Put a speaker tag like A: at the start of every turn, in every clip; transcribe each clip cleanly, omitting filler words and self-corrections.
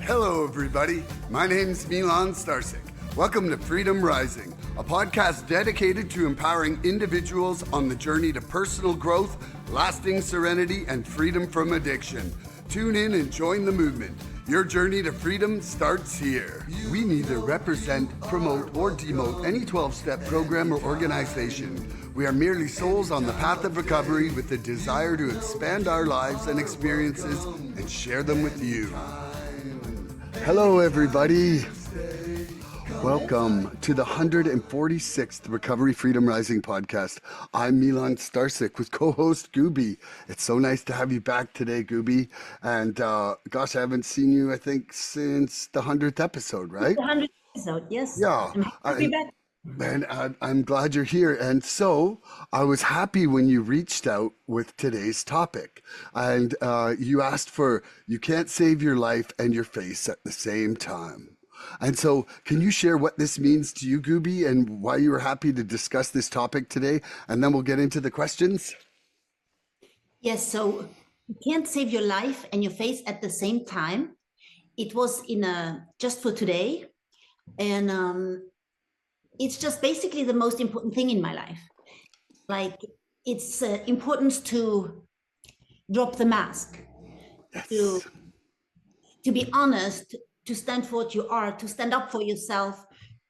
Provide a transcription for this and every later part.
A: Hello, everybody. My name's Milan Starcic. Welcome to Freedom Rising, a podcast dedicated to empowering individuals on the journey to personal growth, lasting serenity, and freedom from addiction. Tune in and join the movement. Your journey to freedom starts here. We neither represent, promote, or demote any 12-step program or organization. We are merely souls on the path of recovery with the desire to expand our lives and experiences and share them with you. Hello, everybody. Welcome to the 146th Recovery Freedom Rising podcast. I'm Milan Starcic with Co-Host Gubi. It's so nice to have you back today, Gubi. And gosh, I haven't seen you, I think, since the 100th episode, right?
B: The 100th episode, yes.
A: Yeah.
B: I'm happy to be back.
A: And I'm glad you're here. And so I was happy when you reached out with today's topic. And you asked for, you can't save your life and your face at the same time. And so can you share what this means to you, Gubi, and why you were happy to discuss this topic today? And then we'll get into the questions.
B: Yes, so you can't save your life and your face at the same time. It was just for today. And it's just basically the most important thing in my life. Like, it's important to drop the mask,
A: Yes.
B: to be honest, to stand for what you are, to stand up for yourself,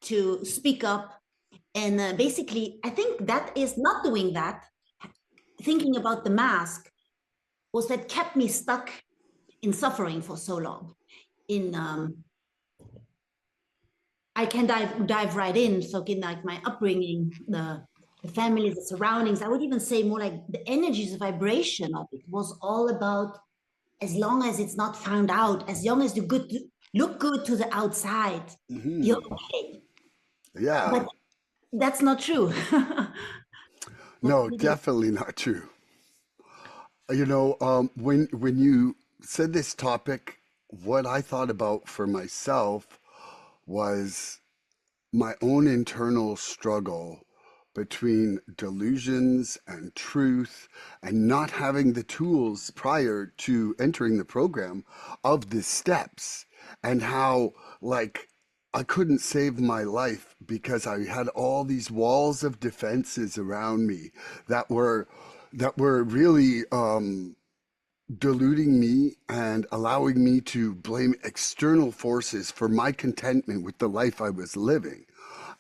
B: to speak up. And basically, I think that is not doing that. Thinking about the mask was that kept me stuck in suffering for so long. I can dive right in. So in like my upbringing, the family, the surroundings, I would even say more like the energies, the vibration of it was all about, as long as it's not found out, as long as you look good to the outside, you're okay.
A: Yeah.
B: But that's not true.
A: No, definitely not true. You know, when you said this topic, what I thought about for myself was my own internal struggle between delusions and truth and not having the tools prior to entering the program of the steps, and how like I couldn't save my life because I had all these walls of defenses around me that were really deluding me and allowing me to blame external forces for my contentment with the life I was living.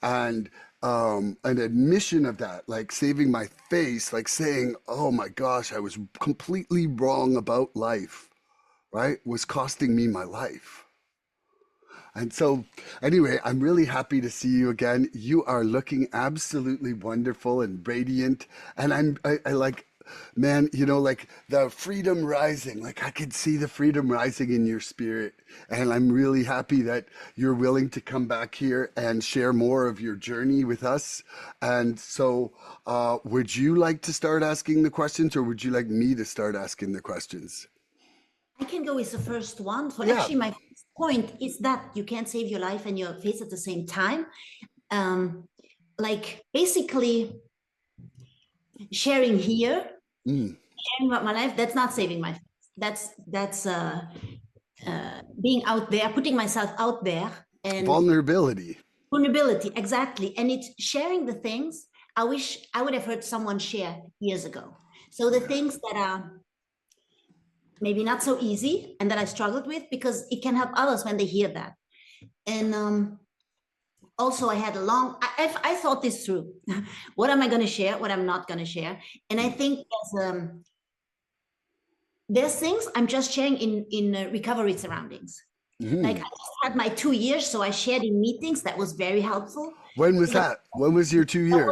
A: And an admission of that, like saving my face, like saying, oh my gosh, I was completely wrong about life, right, was costing me my life. And so, anyway, I'm really happy to see you again. You are looking absolutely wonderful and radiant. And I like, man, you know, like the freedom rising, like I could see the freedom rising in your spirit. And I'm really happy that you're willing to come back here and share more of your journey with us. And so, would you like to start asking the questions, or would you like me to start asking the questions?
B: I can go with the first one. So
A: Yeah.
B: actually, my first point is that you can't save your life and your face at the same time. Like basically sharing here, sharing about my life, that's not saving my face. That's being out there, putting myself out there, and
A: Vulnerability.
B: exactly. And it's sharing the things I wish I would have heard someone share years ago. So the things that are maybe not so easy and that I struggled with, because it can help others when they hear that. And also I had I thought this through. What am I going to share? What I'm not going to share? And I think there's things I'm just sharing in recovery surroundings. Like I just had my 2 years, so I shared in meetings. That was very helpful.
A: When was that? When was your 2 year?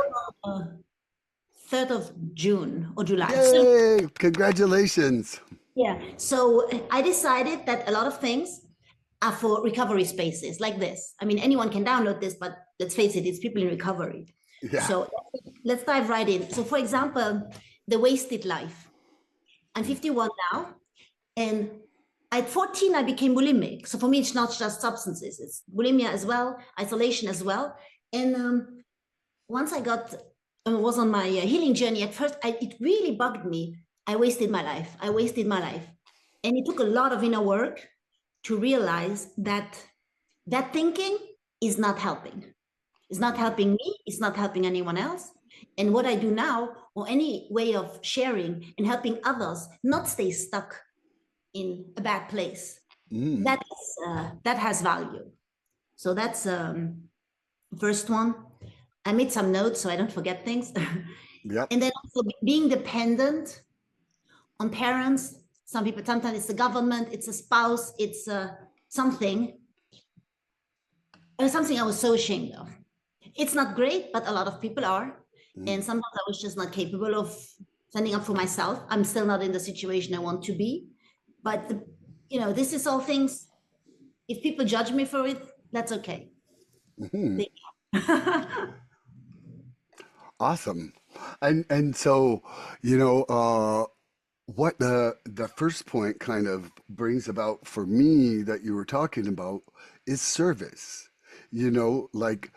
B: 3rd of June or July.
A: Yay! Congratulations.
B: Yeah, so I decided that a lot of things are for recovery spaces like this. I mean, anyone can download this, but let's face it, it's people in recovery.
A: Yeah.
B: So let's dive right in. So for example, the wasted life. I'm 51 now, and at 14, I became bulimic. So for me, it's not just substances, it's bulimia as well, isolation as well. And once I was on my healing journey, at first, it really bugged me. I wasted my life. And it took a lot of inner work to realize that that thinking is not helping. It's not helping me. It's not helping anyone else. And what I do now, or any way of sharing and helping others not stay stuck in a bad place, that has value. So that's first one. I made some notes so I don't forget things.
A: Yep.
B: And then also being dependent on parents. Some people, sometimes it's the government, it's a spouse, it's something. It was something I was so ashamed of. It's not great, but a lot of people are. And sometimes I was just not capable of standing up for myself. I'm still not in the situation I want to be. But, this is all things, if people judge me for it, that's okay.
A: Awesome. And so, what the first point kind of brings about for me that you were talking about is service. Like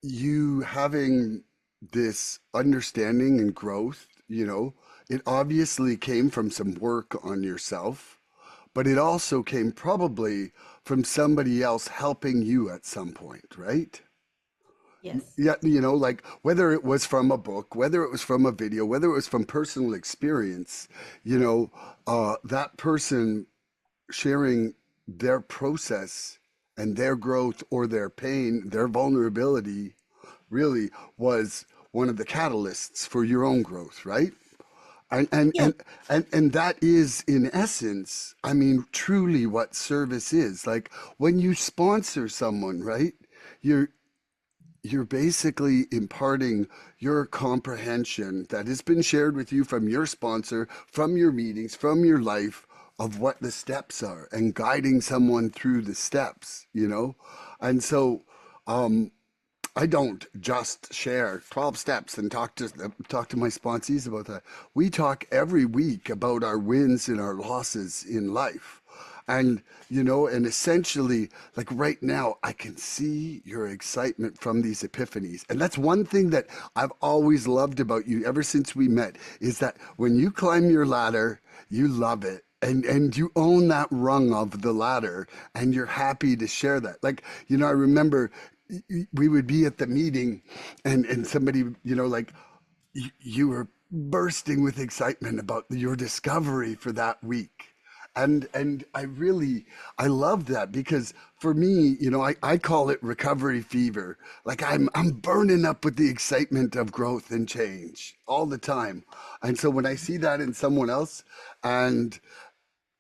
A: you having this understanding and growth, it obviously came from some work on yourself, but it also came probably from somebody else helping you at some point, right?
B: Yes.
A: Yeah, like whether it was from a book, whether it was from a video, whether it was from personal experience, that person sharing their process and their growth or their pain, their vulnerability really was one of the catalysts for your own growth, right? And and
B: Yeah.
A: and and that is in essence, I mean, truly what service is. Like when you sponsor someone, right? You're you're basically imparting your comprehension that has been shared with you from your sponsor, from your meetings, from your life of what the steps are and guiding someone through the steps, And so I don't just share 12 steps and talk to my sponsees about that. We talk every week about our wins and our losses in life. And essentially, like right now, I can see your excitement from these epiphanies. And that's one thing that I've always loved about you ever since we met is that when you climb your ladder, you love it. And you own that rung of the ladder and you're happy to share that. Like, I remember we would be at the meeting and somebody, like you were bursting with excitement about your discovery for that week. And I love that because for me, I call it recovery fever. Like I'm burning up with the excitement of growth and change all the time. And so when I see that in someone else and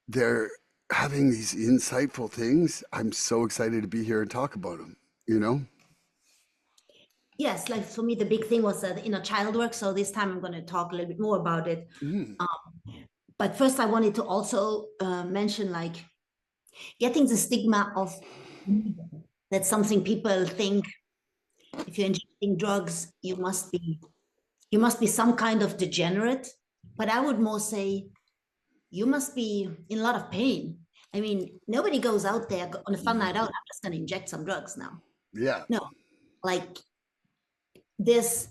A: they're having these insightful things, I'm so excited to be here and talk about them, you know?
B: Yes, like for me, the big thing was the inner child work. So this time I'm going to talk a little bit more about it. Um, but first, I wanted to also mention like getting the stigma of that's something people think if you're injecting drugs, you must be some kind of degenerate. But I would more say you must be in a lot of pain. I mean, nobody goes out there on a fun night out. I'm just going to inject some drugs now.
A: Yeah.
B: No, like this,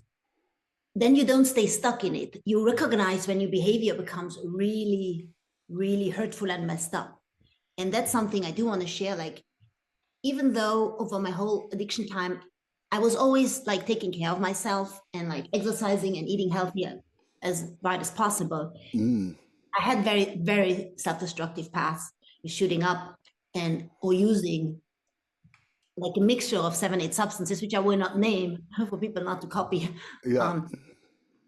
B: then you don't stay stuck in it. You recognize when your behavior becomes really, really hurtful and messed up. And that's something I do want to share. Like, even though over my whole addiction time, I was always like taking care of myself and like exercising and eating healthy as right as possible.
A: Mm.
B: I had very, very self-destructive paths, shooting up and or using like a mixture of 7, 8 substances, which I will not name for people not to copy.
A: Yeah.
B: Um,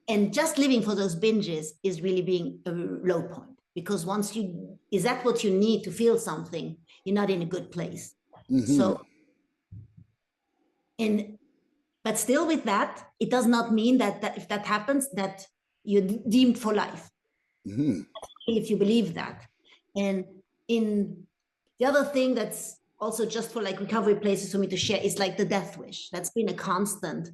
B: and just living for those binges is really being a low point because once you is that what you need to feel something, you're not in a good place.
A: Mm-hmm.
B: So, and but still with that, it does not mean that if that happens, that you're deemed for life.
A: Mm-hmm.
B: If you believe that. And in the other thing that's also just for like recovery places for me to share is like the death wish. That's been a constant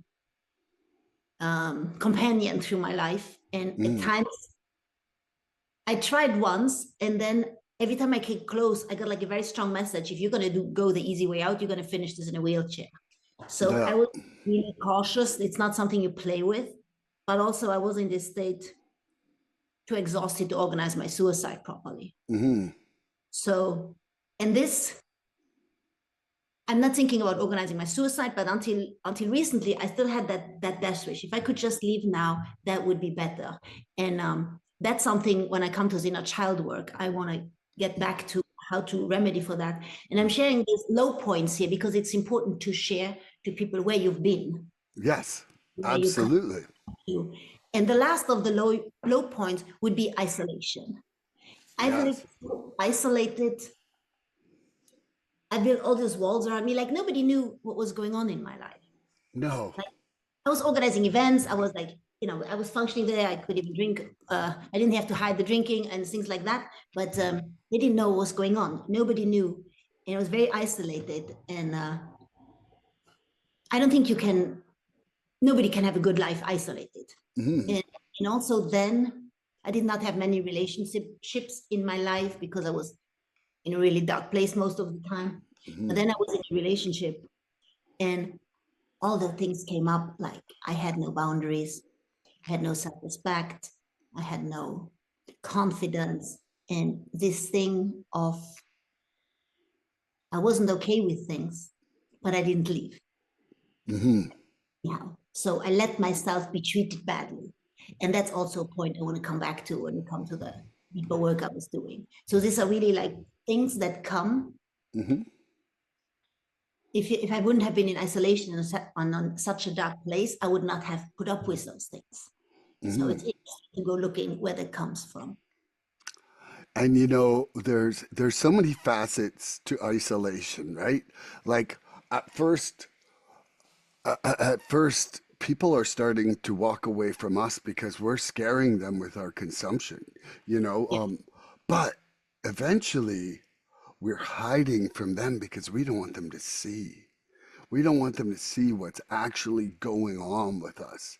B: companion through my life. And at
A: Mm.
B: times I tried once, and then every time I came close, I got like a very strong message. If you're going to go the easy way out, you're going to finish this in a wheelchair. So
A: Yeah.
B: I was really cautious. It's not something you play with. But also, I was in this state too exhausted to organize my suicide properly.
A: Mm-hmm.
B: So And this, I'm not thinking about organizing my suicide, but until recently, I still had that death wish. If I could just leave now, that would be better. And that's something when I come to inner child work, I want to get back to how to remedy for that. And I'm sharing these low points here because it's important to share to people where you've been,
A: Yes,
B: where you come
A: absolutely.
B: to. And the last of the low points would be isolation. I feel
A: Yes.
B: so isolated. I built all these walls around me, like nobody knew what was going on in my life.
A: No.
B: Like I was organizing events. I was like, I was functioning there. I could even drink. I didn't have to hide the drinking and things like that. But they didn't know what was going on. Nobody knew, and it was very isolated. And I don't think you can. Nobody can have a good life isolated.
A: Mm-hmm.
B: And also then I did not have many relationships in my life because I was in a really dark place most of the time. But
A: Mm-hmm.
B: then I was in a relationship, and all the things came up, like I had no boundaries, I had no self-respect, I had no confidence, and this thing of I wasn't okay with things, but I didn't leave.
A: Mm-hmm.
B: Yeah. So I let myself be treated badly. And that's also a point I want to come back to when we come to the deeper work I was doing. So these are really like things that come.
A: Mm-hmm.
B: If I wouldn't have been in isolation on such a dark place, I would not have put up with those things. So
A: Mm-hmm.
B: it's interesting to go looking where that comes from.
A: And there's so many facets to isolation, right? Like at first, people are starting to walk away from us because we're scaring them with our consumption, you know.
B: Yeah.
A: But eventually, we're hiding from them because we don't want them to see. We don't want them to see what's actually going on with us.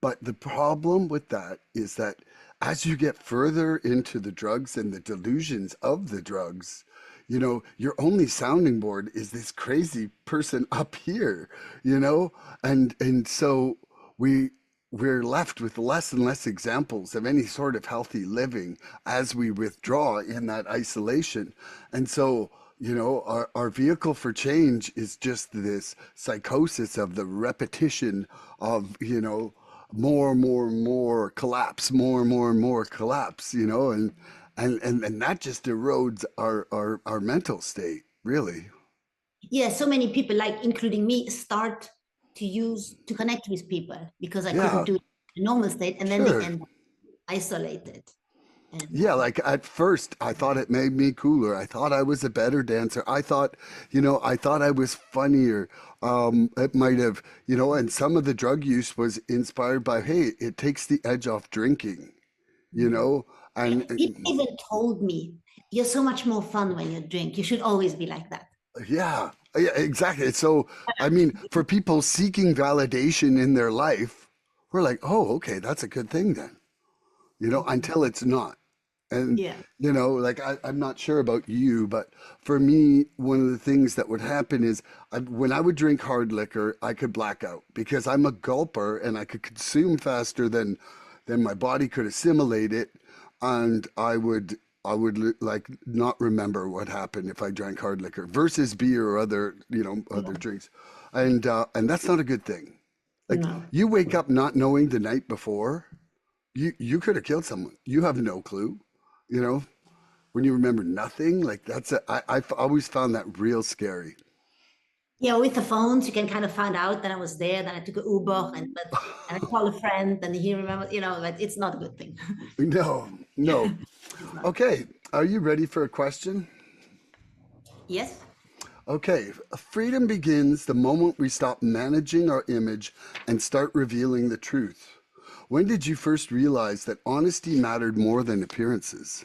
A: But the problem with that is that as you get further into the drugs and the delusions of the drugs, your only sounding board is this crazy person up here, you know? And so we we're left with less and less examples of any sort of healthy living as we withdraw in that isolation. And so, our vehicle for change is just this psychosis of the repetition of, more and more and more collapse, more and more and more collapse, and that just erodes our mental state, really.
B: Yeah. So many people, like including me, start to connect with people because I couldn't
A: Yeah,
B: do it in a normal state. And then they
A: sure.
B: end up isolated. And
A: Yeah, like at first I thought it made me cooler. I thought I was a better dancer. I thought I was funnier. It might have, and some of the drug use was inspired by, hey, it takes the edge off drinking, you
B: mm.
A: know?
B: Yeah,
A: And,
B: people
A: and
B: even told me, you're so much more fun when you drink. You should always be like that.
A: yeah, yeah, exactly. So, I mean, for people seeking validation in their life, we're like, oh, okay, that's a good thing then,
B: Mhm.
A: until it's not. And,
B: Yeah.
A: like I'm not sure about you, but for me, one of the things that would happen is when I would drink hard liquor, I could black out because I'm a gulper and I could consume faster than my body could assimilate it, and I would like not remember what happened if I drank hard liquor versus beer or other other
B: Yeah.
A: drinks, and that's not a good thing. Like
B: No.
A: you wake up not knowing the night before, you could have killed someone. You have no clue, you know when you remember nothing. Like I've always found that real scary.
B: Yeah, with the phones, you can kind of find out that I was there. Then I took an Uber, and I called a friend, and he remembered. But it's not a good thing.
A: No, no.
B: It's not.
A: Okay, are you ready for a question?
B: Yes.
A: Okay, freedom begins the moment we stop managing our image and start revealing the truth. When did you first realize that honesty mattered more than appearances?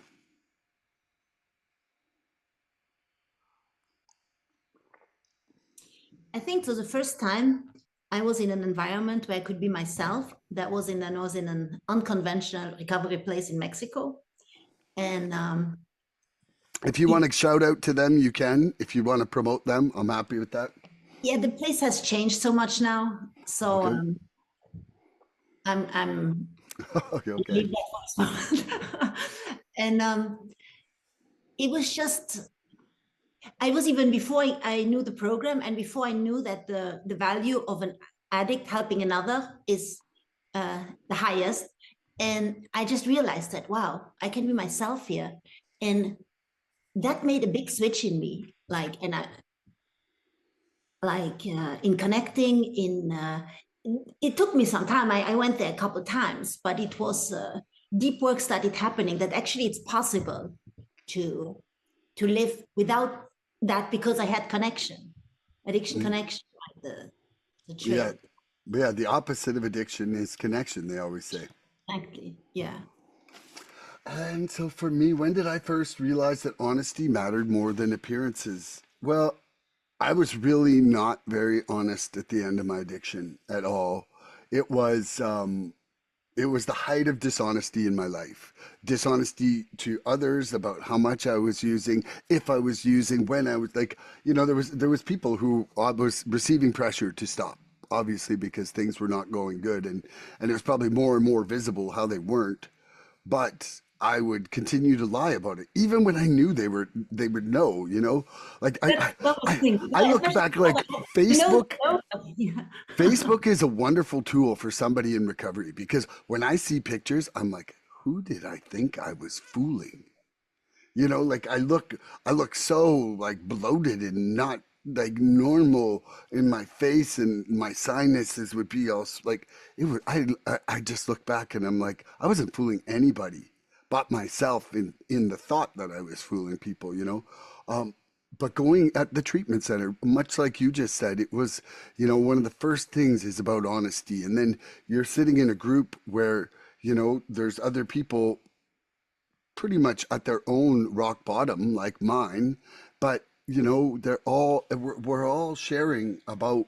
B: I think so. The first time I was in an environment where I could be myself. That was I was in an unconventional recovery place in Mexico, and
A: If you want
B: it,
A: to shout out to them, you can. If you want to promote them, I'm happy with that.
B: yeah, the place has changed so much now. So
A: Okay.
B: I'm
A: Okay. Okay.
B: leave that for a moment. And it was just I was even before I knew the program and before I knew that the value of an addict helping another is the highest. And I just realized that, wow, I can be myself here. And that made a big switch in me. In connecting, it took me some time. I went there a couple of times, but it was deep work started happening that actually it's possible to live without that because I had connection, addiction
A: Mm,
B: connection, like the
A: yeah,
B: trail.
A: yeah. The opposite of addiction is connection. They always say.
B: Exactly. Yeah.
A: And so for me, when did I first realize that honesty mattered more than appearances? Well, I was really not very honest at the end of my addiction at all. It was um, it was the height of dishonesty in my life. Dishonesty to others about how much I was using, if I was using, when I was like, there was people who was receiving pressure to stop, obviously because things were not going good, and it was probably more and more visible how they weren't. But I would continue to lie about it, even when I knew they would know. Like
B: That was the thing.
A: I look
B: Especially
A: back like
B: you know,
A: Facebook.
B: you know, yeah.
A: Facebook is a wonderful tool for somebody in recovery because when I see pictures, I'm like, who did I think I was fooling? Like I look so like bloated and not like normal in my face, and my sinuses would be all like it was. I just look back and I'm like, I wasn't fooling anybody but myself in the thought that I was fooling people. Um, but going at the treatment center, much like you just said, it was, one of the first things is about honesty. And then you're sitting in a group where, there's other people pretty much at their own rock bottom, like mine, but, we're all sharing about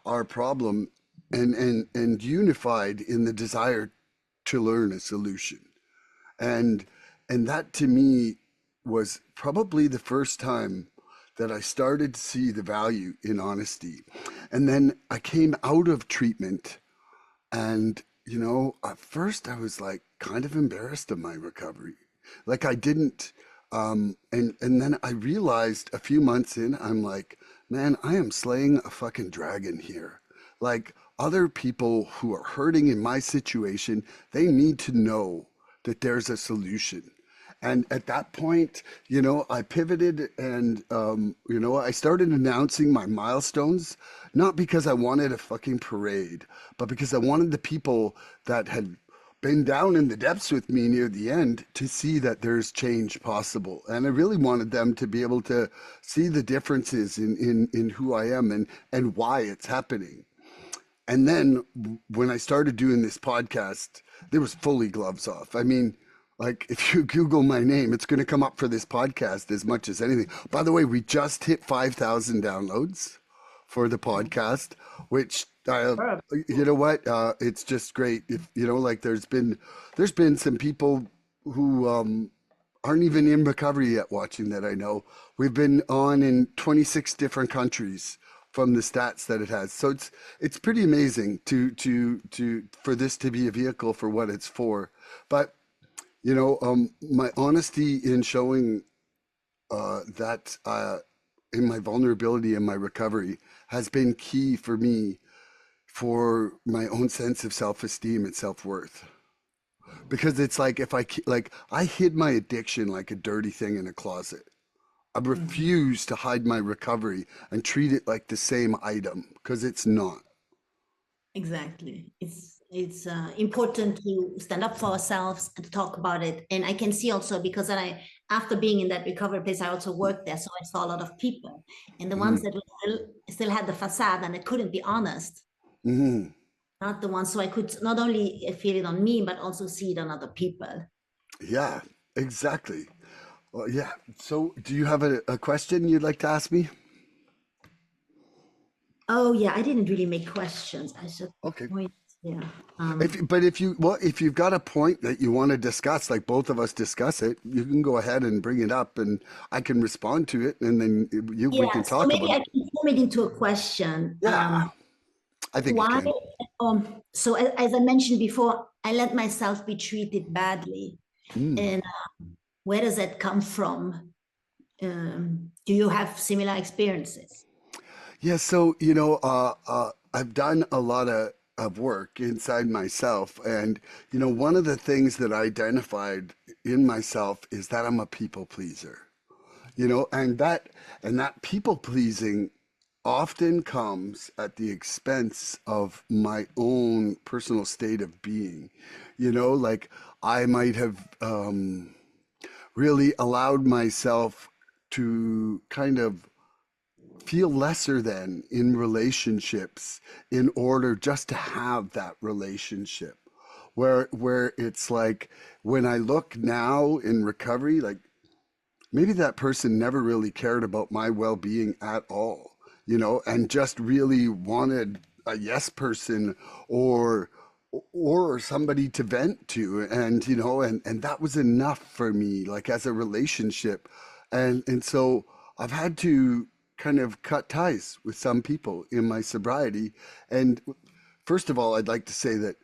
A: our problem and unified in the desire to learn a solution. And and that to me was probably the first time that I started to see the value in honesty. And then I came out of treatment, and at first I was like kind of embarrassed of my recovery. Like I didn't and then I realized a few months in, I'm like, man, I am slaying a fucking dragon here. Like other people who are hurting in my situation, they need to know that there's a solution. And at that point, I pivoted and, I started announcing my milestones, not because I wanted a fucking parade, but because I wanted the people that had been down in the depths with me near the end to see that there's change possible. And I really wanted them to be able to see the differences in who I am and why it's happening. And then when I started doing this podcast, there was fully gloves off. I mean, like if you Google my name, it's going to come up for this podcast as much as anything. By the way, we just hit 5,000 downloads for the podcast, which you know what? It's just great. If like there's been some people who aren't even in recovery yet watching that I know. We've been on in 26 different countries from the stats that it has. So it's pretty amazing to for this to be a vehicle for what it's for. But my honesty in showing that in my vulnerability and my recovery has been key for me for my own sense of self-esteem and self-worth. Because it's like if like I hid my addiction like a dirty thing in a closet. I
B: Mhm.
A: refuse to hide my recovery and treat it like the same item because it's not.
B: Exactly. It's important to stand up for ourselves and to talk about it. And I can see also because then after being in that recovery place, I also worked there, so I saw a lot of people, and the ones
A: Mm-hmm.
B: that were still had the facade and they couldn't be honest,
A: Mm-hmm.
B: not the ones. So I could not only feel it on me, but also see it on other people.
A: Yeah, exactly. Well, yeah. So, do you have a question you'd like to ask me?
B: Oh yeah, I didn't really make questions. I should
A: Okay.
B: point. Yeah.
A: If you've got a point that you want to discuss, like both of us discuss it, you can go ahead and bring it up, and I can respond to it, and then we
B: Yeah.
A: can
B: So
A: talk
B: maybe
A: about
B: I
A: it.
B: can form it into a question.
A: Yeah, I think you
B: Why?
A: can.
B: So as I mentioned before, I let myself be treated badly,
A: Mm.
B: and where does that come from? Do you have similar experiences?
A: Yeah, so I've done a lot of work inside myself, and one of the things that I identified in myself is that I'm a people pleaser. And that people pleasing often comes at the expense of my own personal state of being. Like I might have really allowed myself to kind of feel lesser than in relationships in order just to have that relationship, where it's like when I look now in recovery, like maybe that person never really cared about my well-being at all, and just really wanted a yes person, or or somebody to vent to, and and that was enough for me, like as a relationship. And so I've had to kind of cut ties with some people in my sobriety. And first of all, I'd like to say that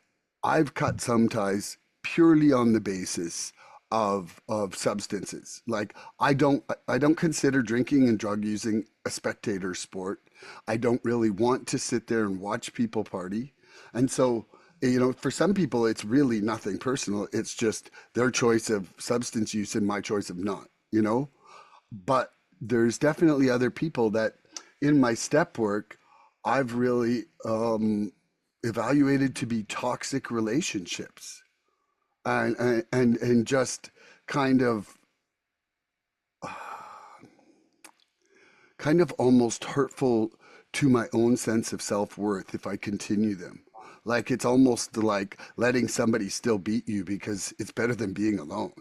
A: I've cut some ties purely on the basis of substances. Like I don't consider drinking and drug using a spectator sport. I don't really want to sit there and watch people party. And so, for some people it's really nothing personal. It's just their choice of substance use and my choice of not. But there's definitely other people that in my step work I've really evaluated to be toxic relationships, and just kind of almost hurtful to my own sense of self-worth if I continue them. Like it's almost like letting somebody still beat you because it's better than being alone.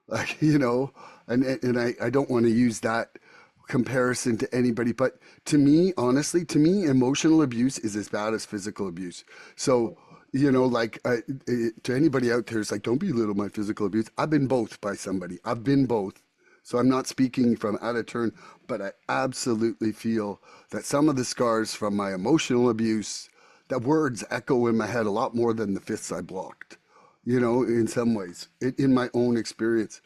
A: Like, and I don't want to use that comparison to anybody, but to me, honestly, to me, emotional abuse is as bad as physical abuse. So, like to anybody out there, it's like, don't belittle my physical abuse. I've been both by somebody. I've been both. So I'm not speaking from out of turn, but I absolutely feel that some of the scars from my emotional abuse, that words echo in my head a lot more than the fists I blocked, in some ways, in my own experience.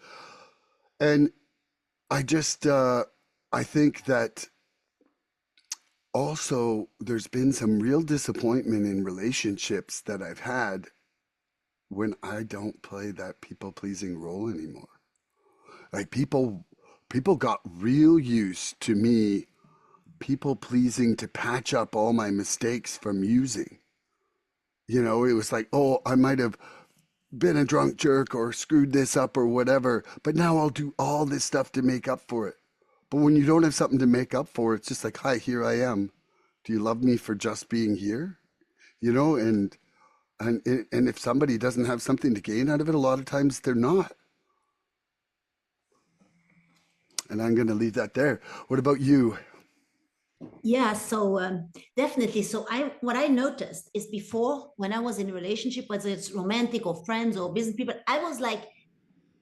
A: And I just, I think that also there's been some real disappointment in relationships that I've had when I don't play that people pleasing role anymore. Like people got real used to me people pleasing to patch up all my mistakes from using. It was like, oh, I might have been a drunk jerk or screwed this up or whatever, but now I'll do all this stuff to make up for it. But when you don't have something to make up for, it's just like, hi, here I am. Do you love me for just being here? And if somebody doesn't have something to gain out of it, a lot of times they're not. And I'm going to leave that there. What about you?
B: Yeah, so definitely. So what I noticed is before, when I was in a relationship, whether it's romantic or friends or business people, I was like,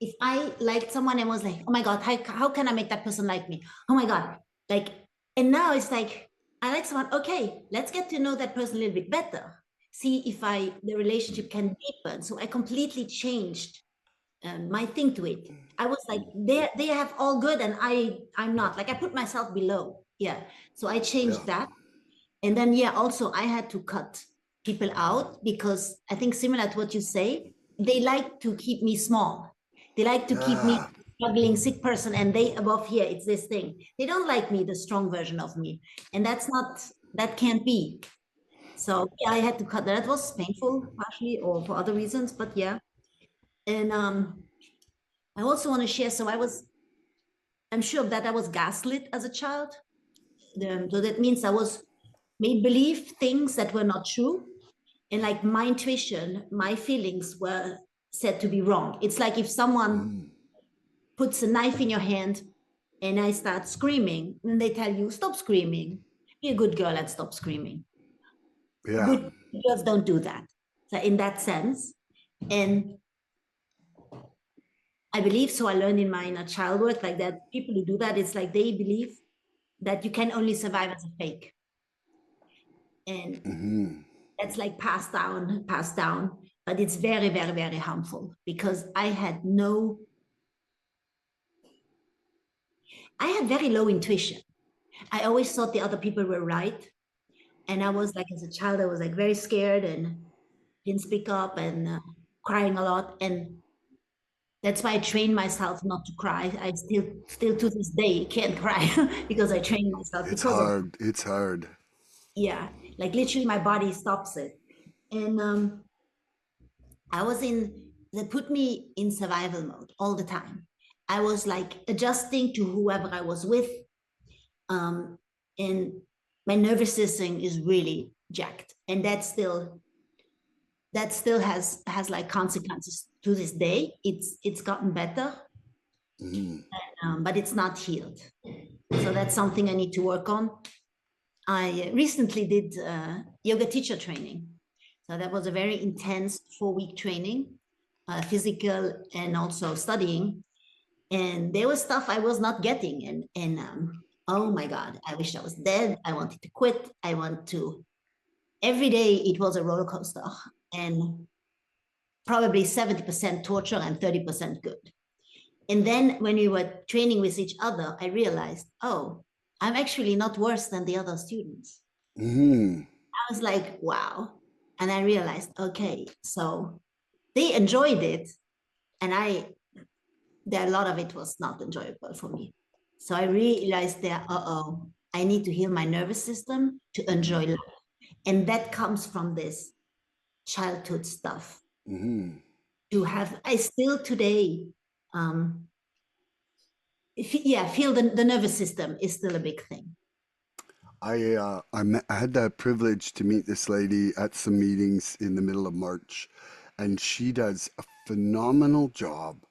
B: if I liked someone, I was like, oh my God, how can I make that person like me? Oh my God. Like, and now it's like, I like someone, okay, let's get to know that person a little bit better. See if the relationship can deepen. So I completely changed my thing to it. I was like, they have all good and I'm not. Like I put myself below. Yeah. So I
A: Yeah.
B: changed that. And then yeah, also I had to cut people out because I think similar to what you say, they like to keep me small. They like to keep me
A: Yeah.
B: struggling sick person and they above here, it's this thing. They don't like me, the strong version of me. And that can't be. So yeah, I had to cut that. It was painful partially or for other reasons, but yeah. And I also want to share. So I'm sure that I was gaslit as a child. So that means I was made believe things that were not true. And like my intuition, my feelings were said to be wrong. It's like if someone puts a knife in your hand and I start screaming, and they tell you, stop screaming. Be a good girl and stop screaming.
A: Yeah.
B: Good girls don't do that. So in that sense. And I believe so. I learned in my inner child work like that people who do that, it's like they believe that you can only survive as a fake. And that's like passed down. But it's very, very, very harmful because I had no, I had very low intuition. I always thought the other people were right. And I was like, as a child, I was like very scared and didn't speak up and crying a lot. And that's why I trained myself not to cry. I still to this day can't cry because I trained myself
A: It's
B: because of,
A: hard. It's hard.
B: yeah, like literally my body stops it. And I was in, they put me in survival mode all the time. I was like adjusting to whoever I was with. Um, and my nervous system is really jacked. And that still has like consequences to this day. It's gotten better,
A: Mhm.
B: but it's not healed. So that's something I need to work on. I recently did yoga teacher training. So that was a very intense 4 week training, physical and also studying. And there was stuff I was not getting. And oh my God, I wish I was dead. I wanted to quit. I want to, every day it was a roller coaster. And probably 70% torture and 30% good. And then when we were training with each other, I realized, oh, I'm actually not worse than the other students.
A: Mhm.
B: I was like, wow. And I realized, okay, so they enjoyed it. And there a lot of it was not enjoyable for me. So I realized that, I need to heal my nervous system to enjoy life. And that comes from this childhood stuff.
A: Mhm.
B: To have, I still today, um, yeah, feel the nervous system is still a big thing.
A: I had the privilege to meet this lady at some meetings in the middle of March, and she does a phenomenal job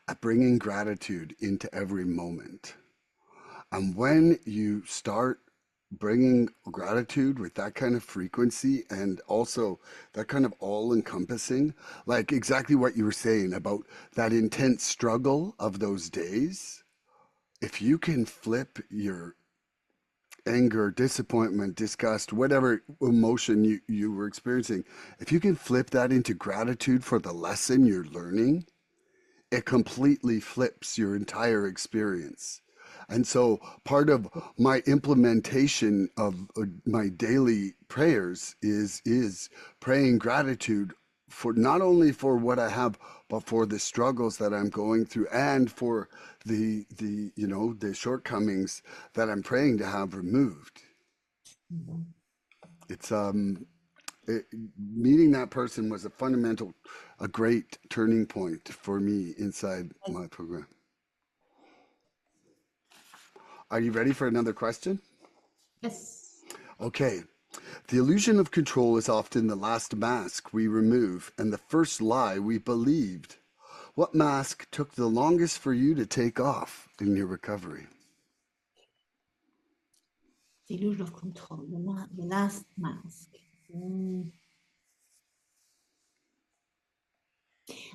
A: at bringing gratitude into every moment. And when you start bringing gratitude with that kind of frequency and also that kind of all encompassing, like exactly what you were saying about that intense struggle of those days, if you can flip your anger, disappointment, disgust, whatever emotion you were experiencing, if you can flip that into gratitude for the lesson you're learning, it completely flips your entire experience. And so part of my implementation of my daily prayers is praying gratitude for not only for what I have, but for the struggles that I'm going through and for the the shortcomings that I'm praying to have removed.
B: Mhm.
A: It's it, Meeting that person was a great turning point for me inside my program. Are you ready for another question?
B: Yes.
A: Okay. The illusion of control is often the last mask we remove and the first lie we believed. What mask took the longest for you to take off in your recovery?
B: The illusion of control, the last mask. Mm.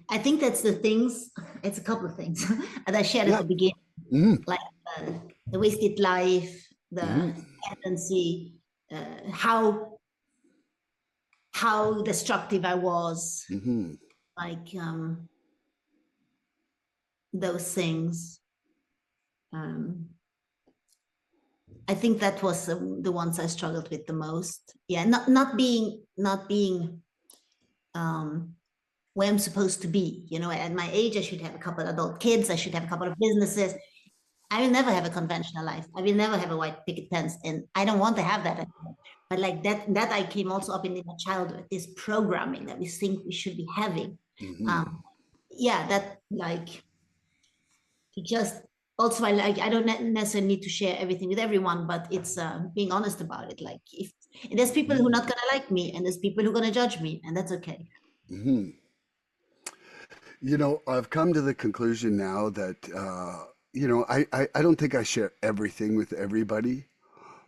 B: I think that's the things, it's a couple of things as I shared at
A: Yeah.
B: the beginning,
A: Mm-hmm.
B: like the wasted life, the
A: Mm-hmm.
B: tendency, how destructive I was,
A: Mm-hmm.
B: like those things. Um, I think that was the ones I struggled with the most. Yeah, not being um, where I'm supposed to be. You know, at my age, I should have a couple of adult kids. I should have a couple of businesses. I will never have a conventional life. I will never have a white picket fence, and I don't want to have that anymore. But like that I came also up in my childhood. This programming that we think we should be having.
A: Mm-hmm.
B: Um, yeah, that like it just also I don't necessarily need to share everything with everyone, but it's being honest about it. Like if there's people who are not gonna like me, and there's people who are gonna judge me, and that's okay.
A: Mm-hmm. You know, I've come to the conclusion now that, I don't think I share everything with everybody,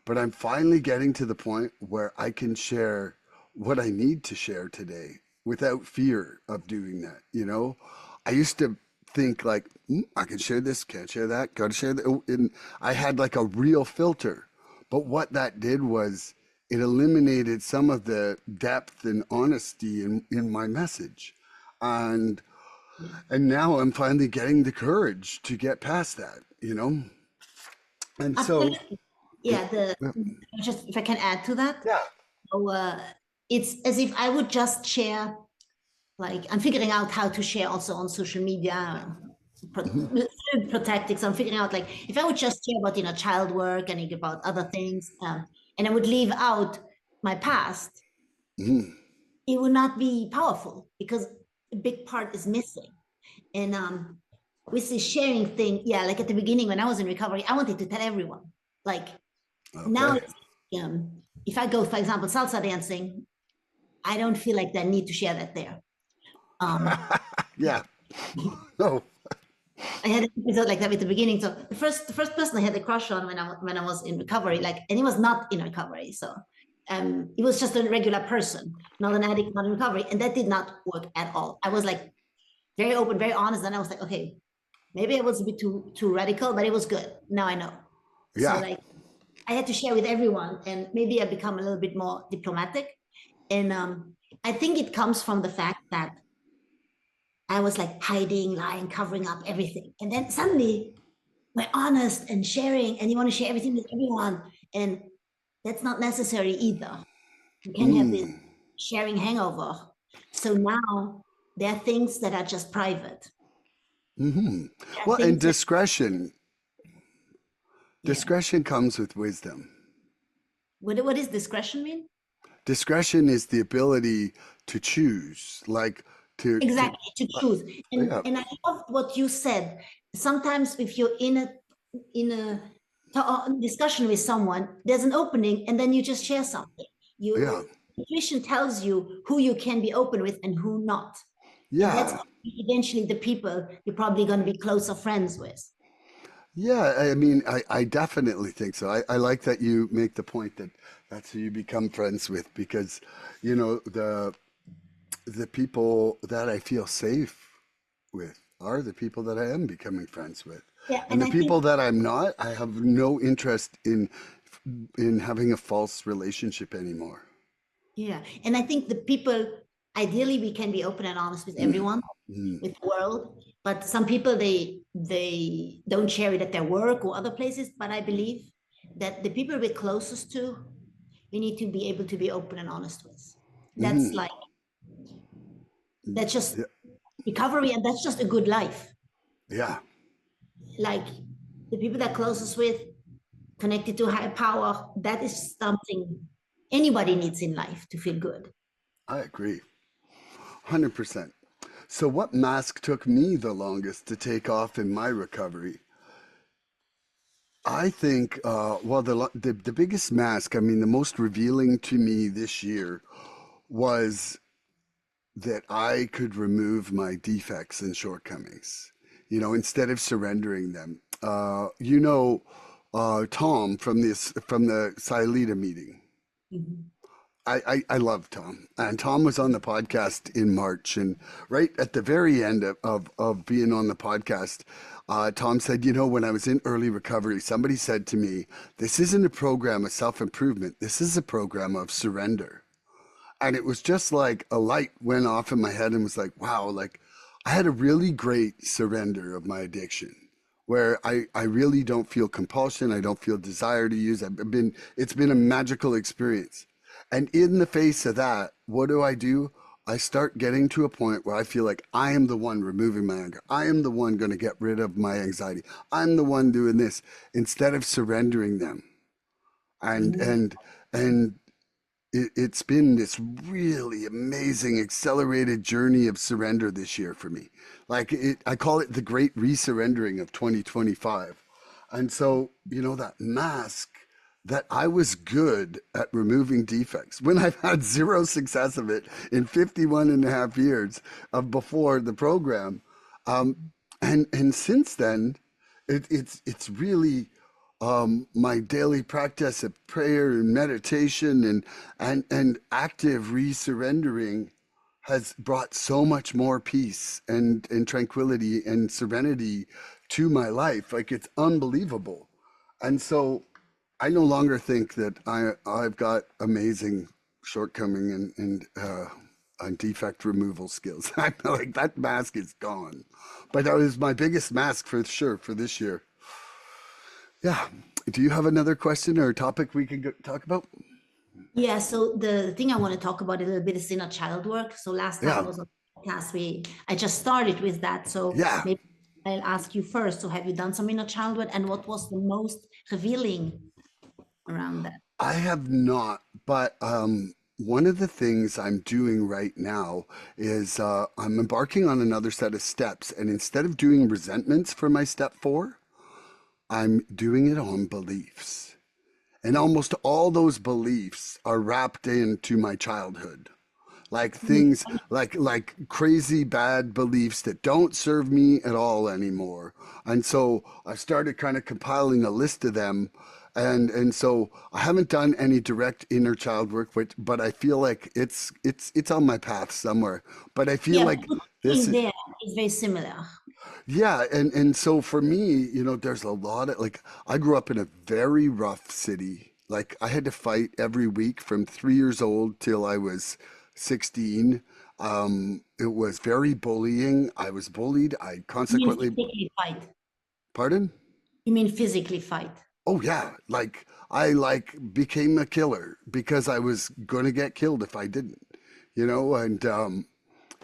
A: but I'm finally getting to the point where I can share what I need to share today without fear of doing that. I used to think like, I can share this, can't share that, gotta share that. And I had like a real filter. But what that did was it eliminated some of the depth and honesty in my message. And
B: Yeah.
A: and now I'm finally getting the courage to get past that. And so,
B: Absolutely. Yeah, the just if I can add to that.
A: yeah.
B: So it's as if I would just share, like I'm figuring out how to share also on social media,
A: Mhm,
B: protecting. So I'm figuring out like if I would just share about child work and about other things, and I would leave out my past,
A: mhm.
B: it would not be powerful because a big part is missing. And with this sharing thing, yeah, like at the beginning when I was in recovery, I wanted to tell everyone. Like now,
A: Okay.
B: if I go, for example, salsa dancing, I don't feel like I need to share that there. Um,
A: Yeah. Oh,
B: I had an episode like that at the beginning. So the first person I had a crush on when I was in recovery, like, and he was not in recovery. So it was just a regular person, not an addict, not in recovery, and that did not work at all. I was like very open, very honest, and I was like, okay, maybe I was a bit too radical, but it was good. Now I know. So
A: yeah.
B: like I had to share with everyone, and maybe I become a little bit more diplomatic. And I think it comes from the fact that I was like hiding, lying, covering up everything. And then suddenly we're honest and sharing, and you want to share everything with everyone. And that's not necessary either. You can have this
A: Mm.
B: sharing hangover. So now there are things that are just private.
A: Hmm.
B: There are
A: Well, and
B: things that,
A: discretion.
B: yeah.
A: Discretion comes with wisdom.
B: What does discretion mean?
A: Discretion is the ability to choose, like to
B: Exactly, to choose.
A: yeah,
B: And I love what you said. Sometimes if you're in a discussion with someone, there's an opening, and then you just share something.
A: yeah,
B: Intuition tells you who you can be open with and who not. And that's
A: yeah,
B: eventually the people you're probably going to be closer friends with.
A: yeah. I mean, I definitely think so. I like that you make the point that that's who you become friends with because, you know, the people that I feel safe with are the people that I am becoming friends with.
B: Yeah,
A: And
B: and
A: the
B: I think,
A: people that I'm not, I have no interest in having a false relationship anymore.
B: yeah, and I think the people, ideally, we can be open and honest with everyone,
A: Mm.
B: with the world, but some people they don't share it at their work or other places. But I believe that the people we're closest to, we need to be able to be open and honest with. That's
A: Mhm.
B: like that's just
A: Yeah,
B: recovery, and that's just a good life.
A: yeah,
B: Like the people that closest with, connected to higher power, that is something anybody needs in life to feel good.
A: I agree. 100%. So, what mask took me the longest to take off in my recovery? I think, well, the biggest mask, I mean, the most revealing to me this year was that I could remove my defects and shortcomings, you know, instead of surrendering them. Tom from the Silita meeting.
B: Mhm.
A: I love Tom. And Tom was on the podcast in March. And right at the very end of being on the podcast, Tom said, you know, when I was in early recovery, somebody said to me, this isn't a program of self improvement. This is a program of surrender. And it was just like a light went off in my head and was like, wow, like I had a really great surrender of my addiction where I really don't feel compulsion. I don't feel desire to use. It's been a magical experience. And in the face of that, what do? I start getting to a point where I feel like I am the one removing my anger. I am the one going to get rid of my anxiety. I'm the one doing this instead of surrendering them. And,
B: Mhm.
A: and, and it's been this really amazing accelerated journey of surrender this year for me. I call it the great resurrendering of 2025. And so, you know, that mask that I was good at removing defects when I've had zero success of it in 51 and a half years of before the program. Um, and since then, it's really my daily practice of prayer and meditation and active resurrendering has brought so much more peace and tranquility and serenity to my life. Like it's unbelievable. And so I no longer think that I've got amazing shortcoming and defect removal skills. I feel like that mask is gone. But that was my biggest mask for sure for this year. Yeah. do you have another question or a topic we can talk about?
B: Yeah, so the thing I want to talk about a little bit is inner child work. So last time I
A: Yeah,
B: was on the podcast, I just started with that. So
A: yeah.
B: maybe I'll ask you first. So have you done some inner child work, and what was the most revealing around that?
A: I have not, but one of the things I'm doing right now is I'm embarking on another set of steps, and instead of doing resentments for my step four, I'm doing it on beliefs. And almost all those beliefs are wrapped into my childhood. Like things like crazy bad beliefs that don't serve me at all anymore. And so I started kind of compiling a list of them. And so I haven't done any direct inner child work, but I feel like it's on my path somewhere. But I feel
B: Yeah,
A: like
B: but
A: this
B: in there is very similar.
A: yeah, and so for me, there's a lot of like I grew up in a very rough city. Like I had to fight every week from 3 years old till I was 16. It was very bullying. I was bullied. I
B: You mean
A: consequently,
B: physically fight?
A: pardon?
B: You mean physically fight?
A: Oh yeah, like I like became a killer because I was gonna get killed if I didn't,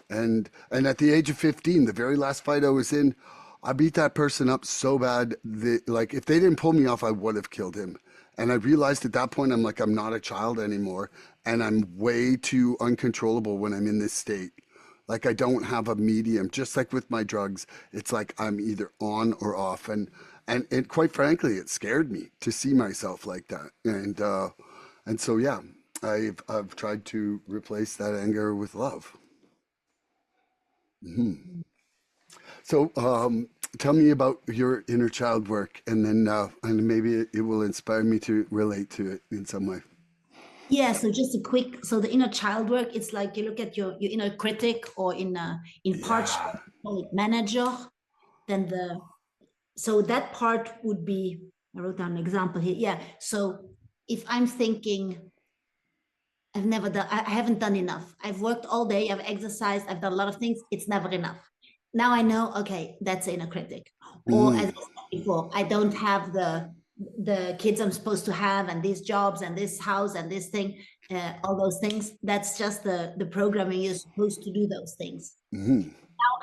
A: and at the age of 15, the very last fight I was in, I beat that person up so bad that like if they didn't pull me off, I would have killed him. And I realized at that point I'm like I'm not a child anymore and I'm way too uncontrollable when I'm in this state. Like I don't have a medium. Just like with my drugs, it's like I'm either on or off and it quite frankly it scared me to see myself like that. And so yeah, I've tried to replace that anger with love. So, tell me about your inner child work, and maybe it will inspire me to relate to it in some way.
B: Yeah, so just a quick, so the inner child work, it's like you look at your inner critic, or in part
A: Yeah.
B: call it manager, then so that part would be, I wrote down an example here. Yeah. So if I'm thinking I've never done, I haven't done enough. I've worked all day, I've exercised, I've done a lot of things. It's never enough. Now I know, okay, that's inner critic. Or as I
A: Mm,
B: said before, I don't have the kids I'm supposed to have, and these jobs, and this house, and this thing, all those things. That's just the programming. You're supposed to do those things.
A: mm,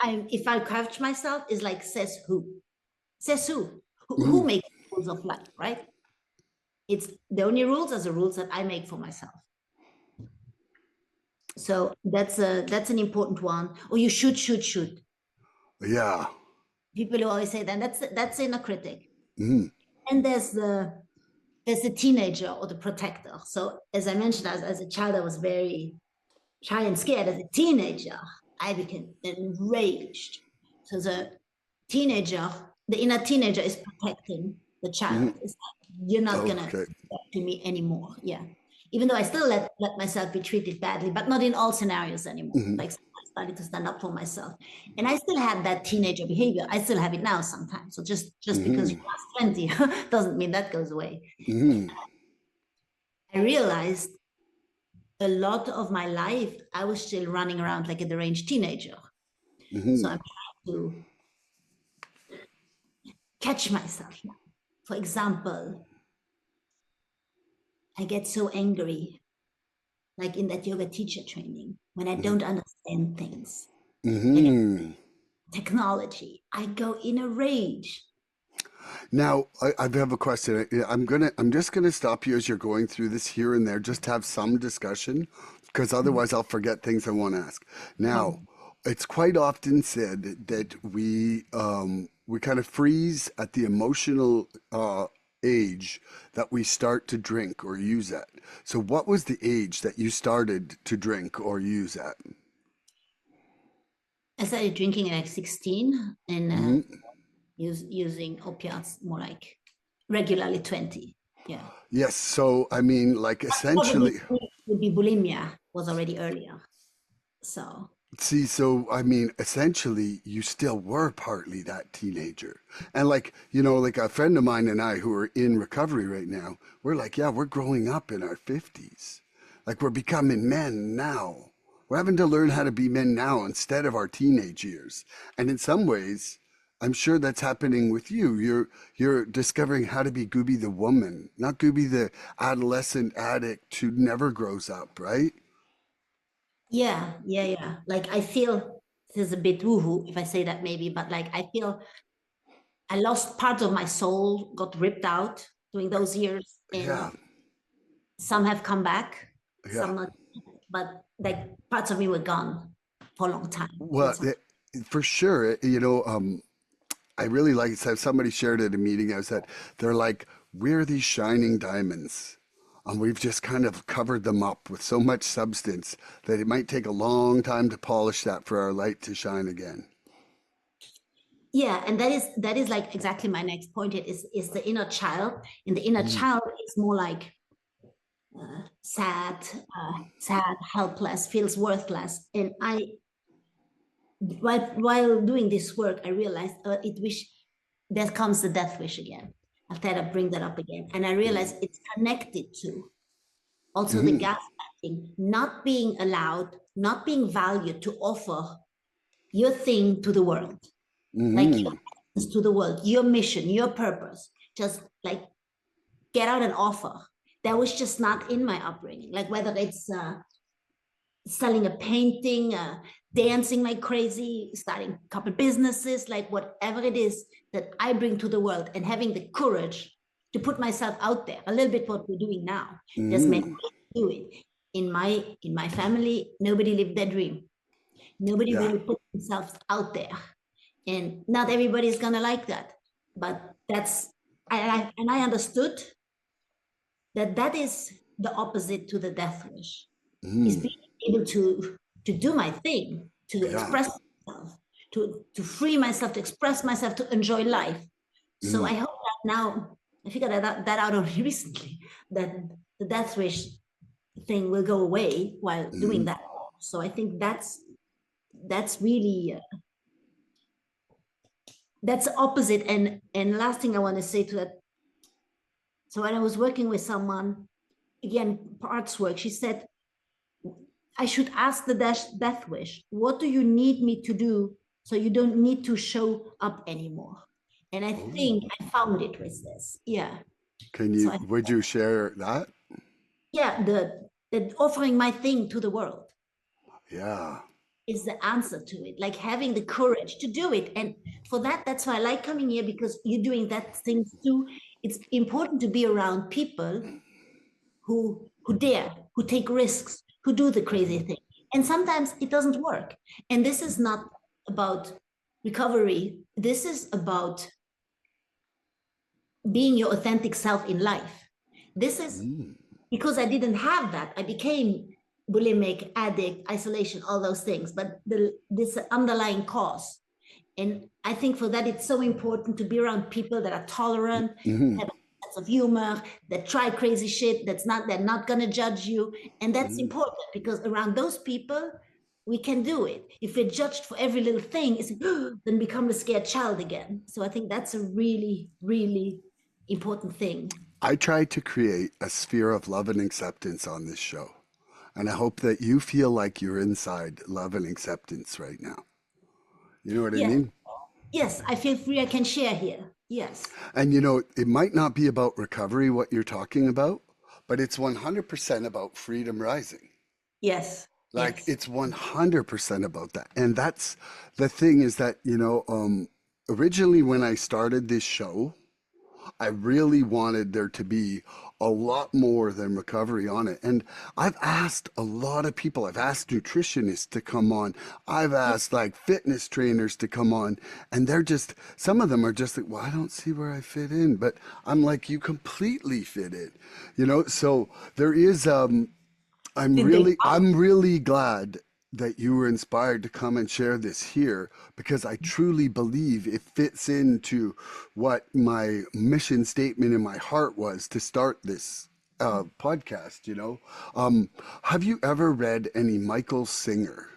B: Now if I couch myself, is like says who? Says who? Who
A: mm.
B: makes the rules of life, right? It's the only rules are the rules that I make for myself. So that's an important one. Or you should.
A: Yeah.
B: People who always say that, that's inner critic.
A: Mm,
B: And there's the teenager or the protector. So as I mentioned, as a child, I was very shy and scared. As a teenager, I became enraged. So teenager, the inner teenager is protecting the child.
A: mm.
B: It's like, you're not gonna
A: Okay.
B: talk to me anymore. Yeah. Even though I still let myself be treated badly, but not in all scenarios anymore.
A: Mm,
B: Like I started to stand up for myself. And I still had that teenager behavior. I still have it now sometimes. So just because you
A: mm,
B: pass 20 doesn't mean that goes away.
A: mm,
B: I realized a lot of my life, I was still running around like a deranged teenager. So
A: mm.
B: I'm trying to catch myself now. For example, I get so angry, like in that yoga teacher training, when I don't understand things, like
A: Mm.
B: technology. I go in a rage.
A: Now, I have a question. I'm just gonna stop you as you're going through this here and there, just to have some discussion, because otherwise I'll forget things I want to ask. Now,
B: No,
A: it's quite often said that we kind of freeze at the emotional age that we start to drink or use at. So, what was the age that you started to drink or use at?
B: I started drinking at like 16 and
A: Hmm.
B: using opiates more like regularly 20. Yeah.
A: Yes. So, I mean, like
B: Probably
A: essentially.
B: would be bulimia was already earlier. So
A: See, so I mean, essentially, you still were partly that teenager. And like a friend of mine and I who are in recovery right now, we're like, yeah, we're growing up in our 50s. Like we're becoming men now. We're having to learn how to be men now instead of our teenage years. And in some ways, I'm sure that's happening with you. You're discovering how to be Gubi the woman, not Gubi the adolescent addict who never grows up, right?
B: Yeah, yeah, yeah. Like I feel this is a bit woohoo if I say that maybe, but like I feel I lost part of my soul, got ripped out during those years,
A: Yeah,
B: and some have come back,
A: yeah.
B: some not, but like parts of me were gone for a long time.
A: Well, for sure. I really like it. So somebody shared at a meeting. I said, they're like, we're these shining diamonds. And we've just kind of covered them up with so much substance that it might take a long time to polish that for our light to shine again.
B: Yeah, and that is like exactly my next point. It is the inner child, and the inner
A: Mm,
B: child is more like sad, sad, helpless, feels worthless. And while doing this work, I realized it wish there comes the death wish again. I'll try to bring that up again, and I realized it's connected to also the
A: mm,
B: gaslighting, not being allowed, not being valued to offer your thing to the world, like your
A: mm,
B: essence to the world, your mission, your purpose. Just like get out and offer. That was just not in my upbringing. Like whether it's selling a painting, dancing like crazy, starting a couple businesses, like whatever it is that I bring to the world, and having the courage to put myself out there. A little bit what we're doing now. There's many
A: mm.
B: ways to do it. In my family, nobody lived their dream. Nobody
A: Yeah.
B: really put themselves out there, and not everybody's gonna like that. But that's I understood that that is the opposite to the death wish, is
A: Mm,
B: being able to do my thing, to
A: yeah.
B: express myself, to free myself, to express myself, to enjoy life. So I
A: Mm,
B: hope that now I figured that out only recently, that the death wish thing will go away while doing
A: mm,
B: that. So I think that's really that's opposite. And last thing I want to say to that. So when I was working with someone, again, parts work, she said, I should ask the death wish, what do you need me to do so you don't need to show up anymore? And I think
A: oh,
B: I found it with this. Yeah. So
A: would you share that?
B: yeah, the offering my thing to the world
A: Yeah.
B: is the answer to it. Like having the courage to do it. And for that, that's why I like coming here, because you're doing that thing too. It's important to be around people who dare, who take risks, who do the crazy thing. And sometimes it doesn't work. And this is not about recovery. This is about being your authentic self in life. This is
A: Mm,
B: because I didn't have that. I became bulimic, addict, isolation, all those things. But this underlying cause. And I think for that, it's so important to be around people that are tolerant,
A: mm,
B: have a sense of humor, that try crazy shit, they're not gonna judge you. And that's
A: mm.
B: important, because around those people, we can do it. If we're judged for every little thing, it's then become a scared child again. So I think that's a really, really important thing.
A: I try to create a sphere of love and acceptance on this show. And I hope that you feel like you're inside love and acceptance right now. You know what I
B: Yes,
A: mean?
B: yes, I feel free I can share here. Yes,
A: And it might not be about recovery, what you're talking about, but it's 100% about freedom rising.
B: yes,
A: Like
B: yes.
A: it's 100% about that. And that's the thing is that, originally when I started this show, I really wanted there to be a lot more than recovery on it. And I've asked a lot of people, I've asked nutritionists to come on, I've asked like fitness trainers to come on, and some of them are just like, well, I don't see where I fit in. But I'm like, you completely fit in, So there is,
B: Did they?
A: I'm really glad that you were inspired to come and share this here because I truly believe it fits into what my mission statement in my heart was to start this podcast, have you ever read any Michael Singer?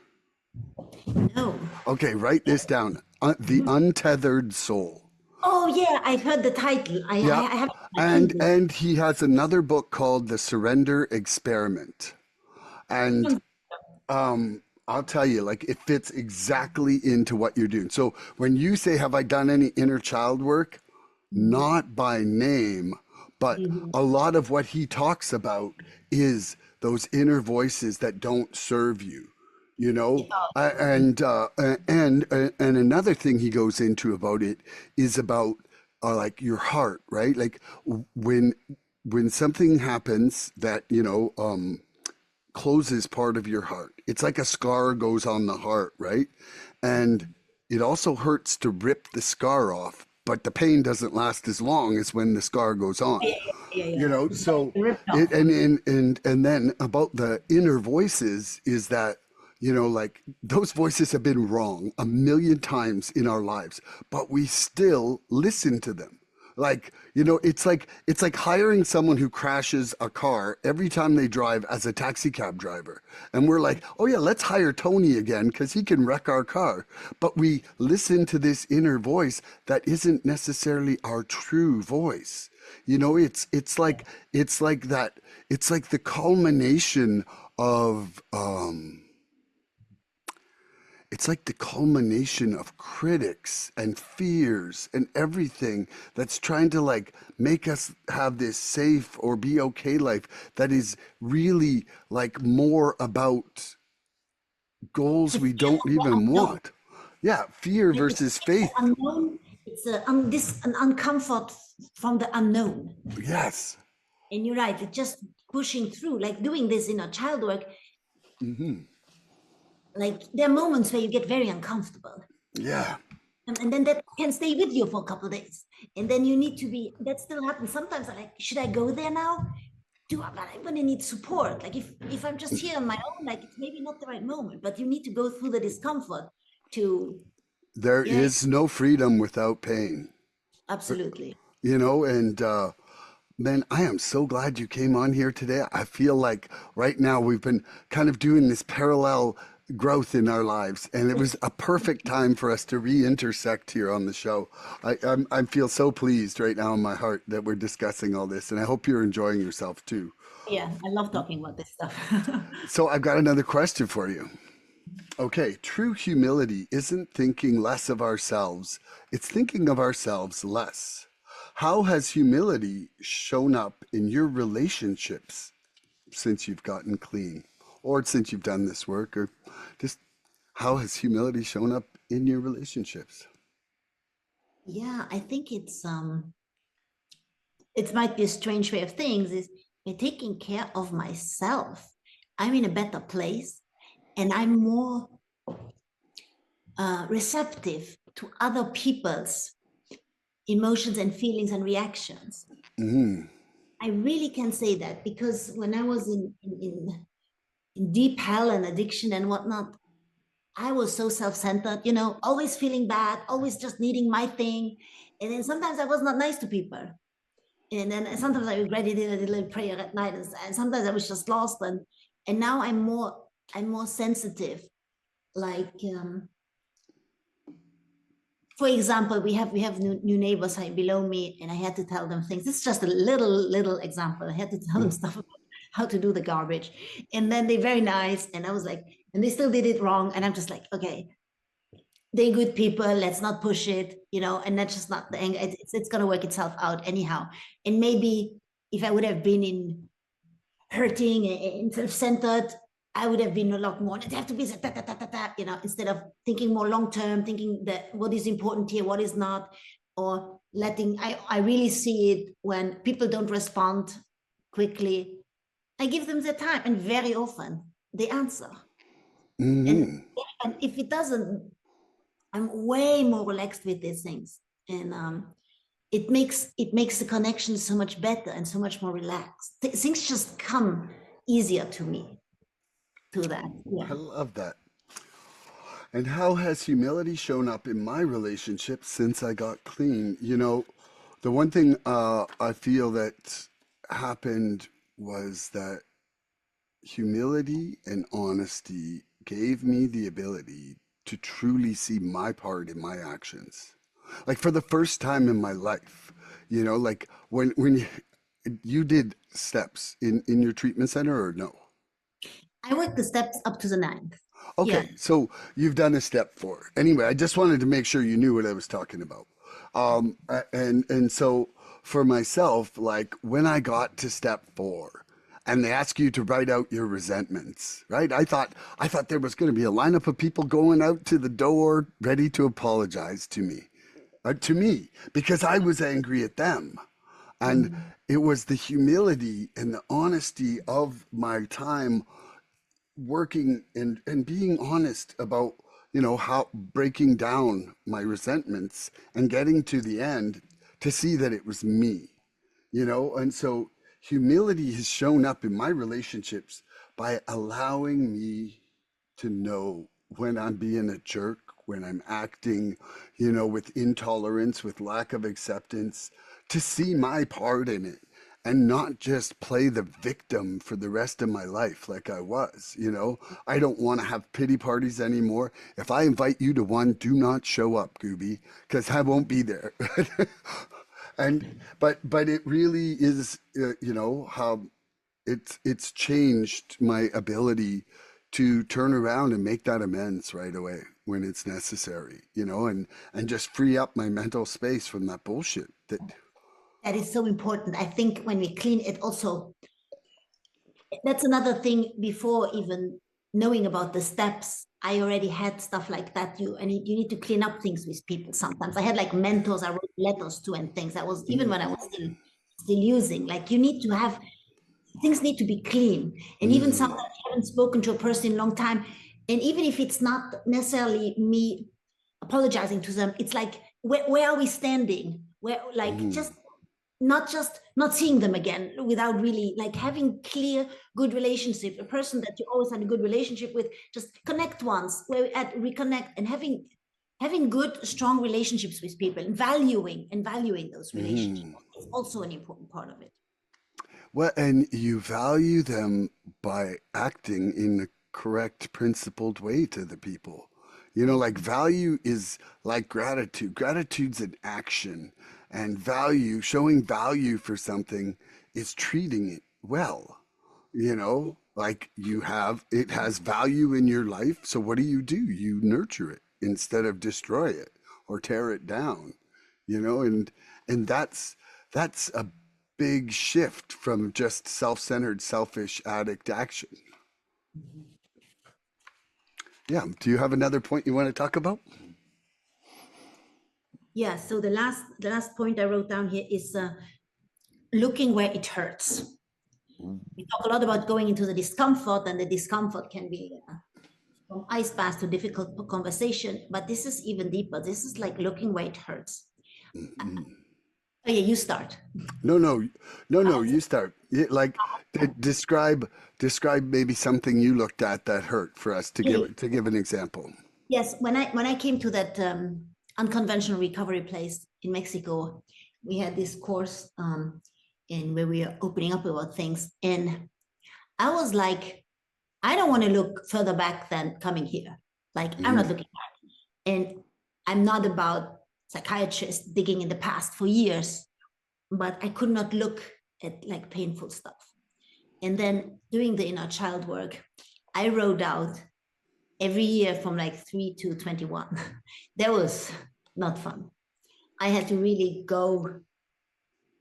B: No.
A: Okay, write this down. The Untethered Soul.
B: Oh yeah, I heard the title.
A: Yeah.
B: I have my
A: And
B: Kindle.
A: and he has another book called The Surrender Experiment. And I'll tell you, like it fits exactly into what you're doing. So when you say, have I done any inner child work?
B: Mhm.
A: Not by name, but
B: Mhm.
A: a lot of what he talks about is those inner voices that don't serve you, you know?
B: Yeah, absolutely.
A: And another thing he goes into about it is about like your heart, right? Like when something happens that, closes part of your heart. It's like a scar goes on the heart, right? And it also hurts to rip the scar off, but the pain doesn't last as long as when the scar goes
B: Yeah,
A: on.
B: yeah, yeah,
A: You
B: yeah.
A: know,
B: It's
A: so
B: like ripped
A: it
B: off.
A: and then about the inner voices is that like those voices have been wrong a million times in our lives, but we still listen to them. Like, it's like hiring someone who crashes a car every time they drive as a taxi cab driver. And we're like, oh yeah, let's hire Tony again because he can wreck our car. But we listen to this inner voice that isn't necessarily our true voice. It's like that. It's like the culmination of it's like the culmination of critics and fears and everything that's trying to like make us have this safe or be okay life that is really like more about
B: It's
A: goals
B: a
A: we
B: fear
A: don't
B: of the
A: even
B: unknown.
A: want. Yeah, fear
B: It's a
A: versus
B: fear of
A: faith.
B: unknown. It's an uncomfort from the unknown.
A: Yes.
B: And you're right, it's just pushing through, like doing this in a child work.
A: Hmm.
B: Like there are moments where you get very uncomfortable.
A: Yeah.
B: And then that can stay with you for a couple of days. And then you need to be, that still happens. Sometimes I'm like, should I go there now? But I'm gonna need support. Like if I'm just here on my own, like it's maybe not the right moment, but you need to go through the discomfort to,
A: There
B: yeah,
A: is no freedom without pain.
B: absolutely.
A: And man, I am so glad you came on here today. I feel like right now we've been kind of doing this parallel growth in our lives, and it was a perfect time for us to re-intersect here on the show. I feel so pleased right now in my heart that we're discussing all this, and I hope you're enjoying yourself too.
B: Yeah, I love talking about this stuff.
A: So I've got another question for you. Okay, true humility isn't thinking less of ourselves, it's thinking of ourselves less. How has humility shown up in your relationships since you've gotten clean, or since you've done this work, or just how has humility shown up in your relationships?
B: Yeah, I think it might be a strange way of things, is by taking care of myself, I'm in a better place and I'm more receptive to other people's emotions and feelings and reactions.
A: Mm,
B: I really can say that because when I was in deep hell and addiction and whatnot, I was so self-centered, always feeling bad, always just needing my thing. And then sometimes I was not nice to people. And then sometimes I regretted it. I did a little prayer at night, and sometimes I was just lost. And now I'm more sensitive. Like for example, we have new neighbors below me, and I had to tell them things. This is just a little example. I had to tell them stuff about how to do the garbage, and then they're very nice, and I was like, and they still did it wrong, and I'm just like, okay, they're good people. Let's not push it, and that's just not the anger. It's gonna work itself out anyhow. And maybe if I would have been in hurting and self-centered, I would have been a lot more. It have to be ta, ta, ta, ta, ta, instead of thinking more long term, thinking that what is important here, what is not, or letting. I really see it when people don't respond quickly. I give them the time, and very often they answer. And
A: hmm.
B: and if it doesn't, I'm way more relaxed with these things, and it makes the connection so much better and so much more relaxed. Things just come easier to me to that. Yeah.
A: I love that. And how has humility shown up in my relationship since I got clean? The one thing I feel that happened was that humility and honesty gave me the ability to truly see my part in my actions. Like for the first time in my life, like when you did steps in your treatment center or no?
B: I work the steps up to the ninth. Yeah.
A: Okay, so you've done a step 4. Anyway, I just wanted to make sure you knew what I was talking about. And so for myself, like when I got to step 4, and they ask you to write out your resentments, right? I thought there was going to be a lineup of people going out to the door ready to apologize to me, because I was angry at them. And
B: Mhm.
A: it was the humility and the honesty of my time working and being honest about, how breaking down my resentments and getting to the end to see that it was me, and so humility has shown up in my relationships by allowing me to know when I'm being a jerk, when I'm acting, with intolerance, with lack of acceptance, to see my part in it and not just play the victim for the rest of my life like I was. I don't want to have pity parties anymore. If I invite you to one, do not show up, Gooby, because I won't be there. But it really is, how it's changed my ability to turn around and make that amends right away when it's necessary, and just free up my mental space from that bullshit that.
B: That is so important. I think when we clean it also, that's another thing. Before even knowing about the steps, I already had stuff like that. You need to clean up things with people. Sometimes I had like mentors I wrote letters to and things. That was even when I was still using. Like you need to have things need to be clean. And even sometimes
A: Mm,
B: you haven't spoken to a person in a long time. And even if it's not necessarily me apologizing to them, it's like, where are we standing? Where, like,
A: mm,
B: just not seeing them again without really like having clear, good relationship, a person that you always had a good relationship with, just connect once, where at reconnect and having good, strong relationships with people and valuing those relationships
A: mm.
B: is also an important part of it.
A: Well, and you value them by acting in the correct, principled way to the people. Like value is like gratitude. Gratitude's an action, and showing value for something is treating it well. Like it has value in your life. So what do? You nurture it instead of destroy it or tear it down, and that's a big shift from just self-centered, selfish addict action. Yeah. Do you have another point you want to talk about?
B: Yeah, so the last point I wrote down here is looking where it hurts. We talk a lot about going into the discomfort, and the discomfort can be from ice bath to difficult conversation, but this is even deeper. This is like looking where it hurts. Oh yeah, you start.
A: No, no, no. You start. Like, describe maybe something you looked at that hurt for us to give an example.
B: Yes, when I came to that unconventional recovery place in Mexico, we had this course in where we are opening up about things, and I was like, I don't want to look further back than coming here. Like I'm not
A: Hmm.
B: looking back, and I'm not about psychiatrists digging in the past for years, but I could not look at like painful stuff. And then doing the inner child work, I wrote out every year from like 3 to 21. That was not fun. I had to really go,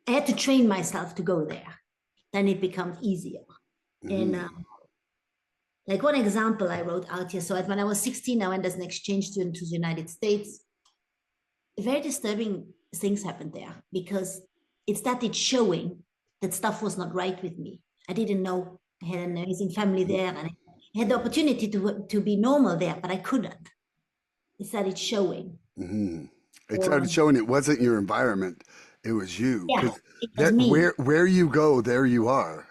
B: I had to train myself to go there. Then it becomes easier. And
A: Hmm.
B: like one example I wrote out here. So when I was 16, I went as an exchange student to the United States. Very disturbing things happened there because it started showing that stuff was not right with me. I didn't know I had an amazing family there, and I had the opportunity to be normal there, but I couldn't. It started showing.
A: Hmm. It started
B: Or
A: showing it wasn't your environment; it was you.
B: yeah,
A: Because
B: it was
A: that
B: me.
A: where you go, there you are.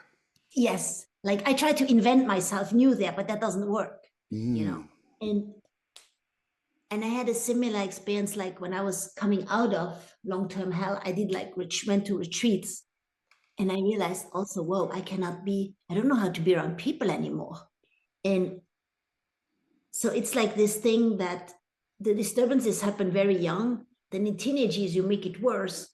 B: Yes, like I try to invent myself new there, but that doesn't work, you know.
A: Mm.
B: And and I had a similar experience like when I was coming out of long-term hell. I did like went to retreats, and I realized also, whoa, I don't know how to be around people anymore. And so it's like this thing that the disturbances happen very young. Then in teenage years, you make it worse,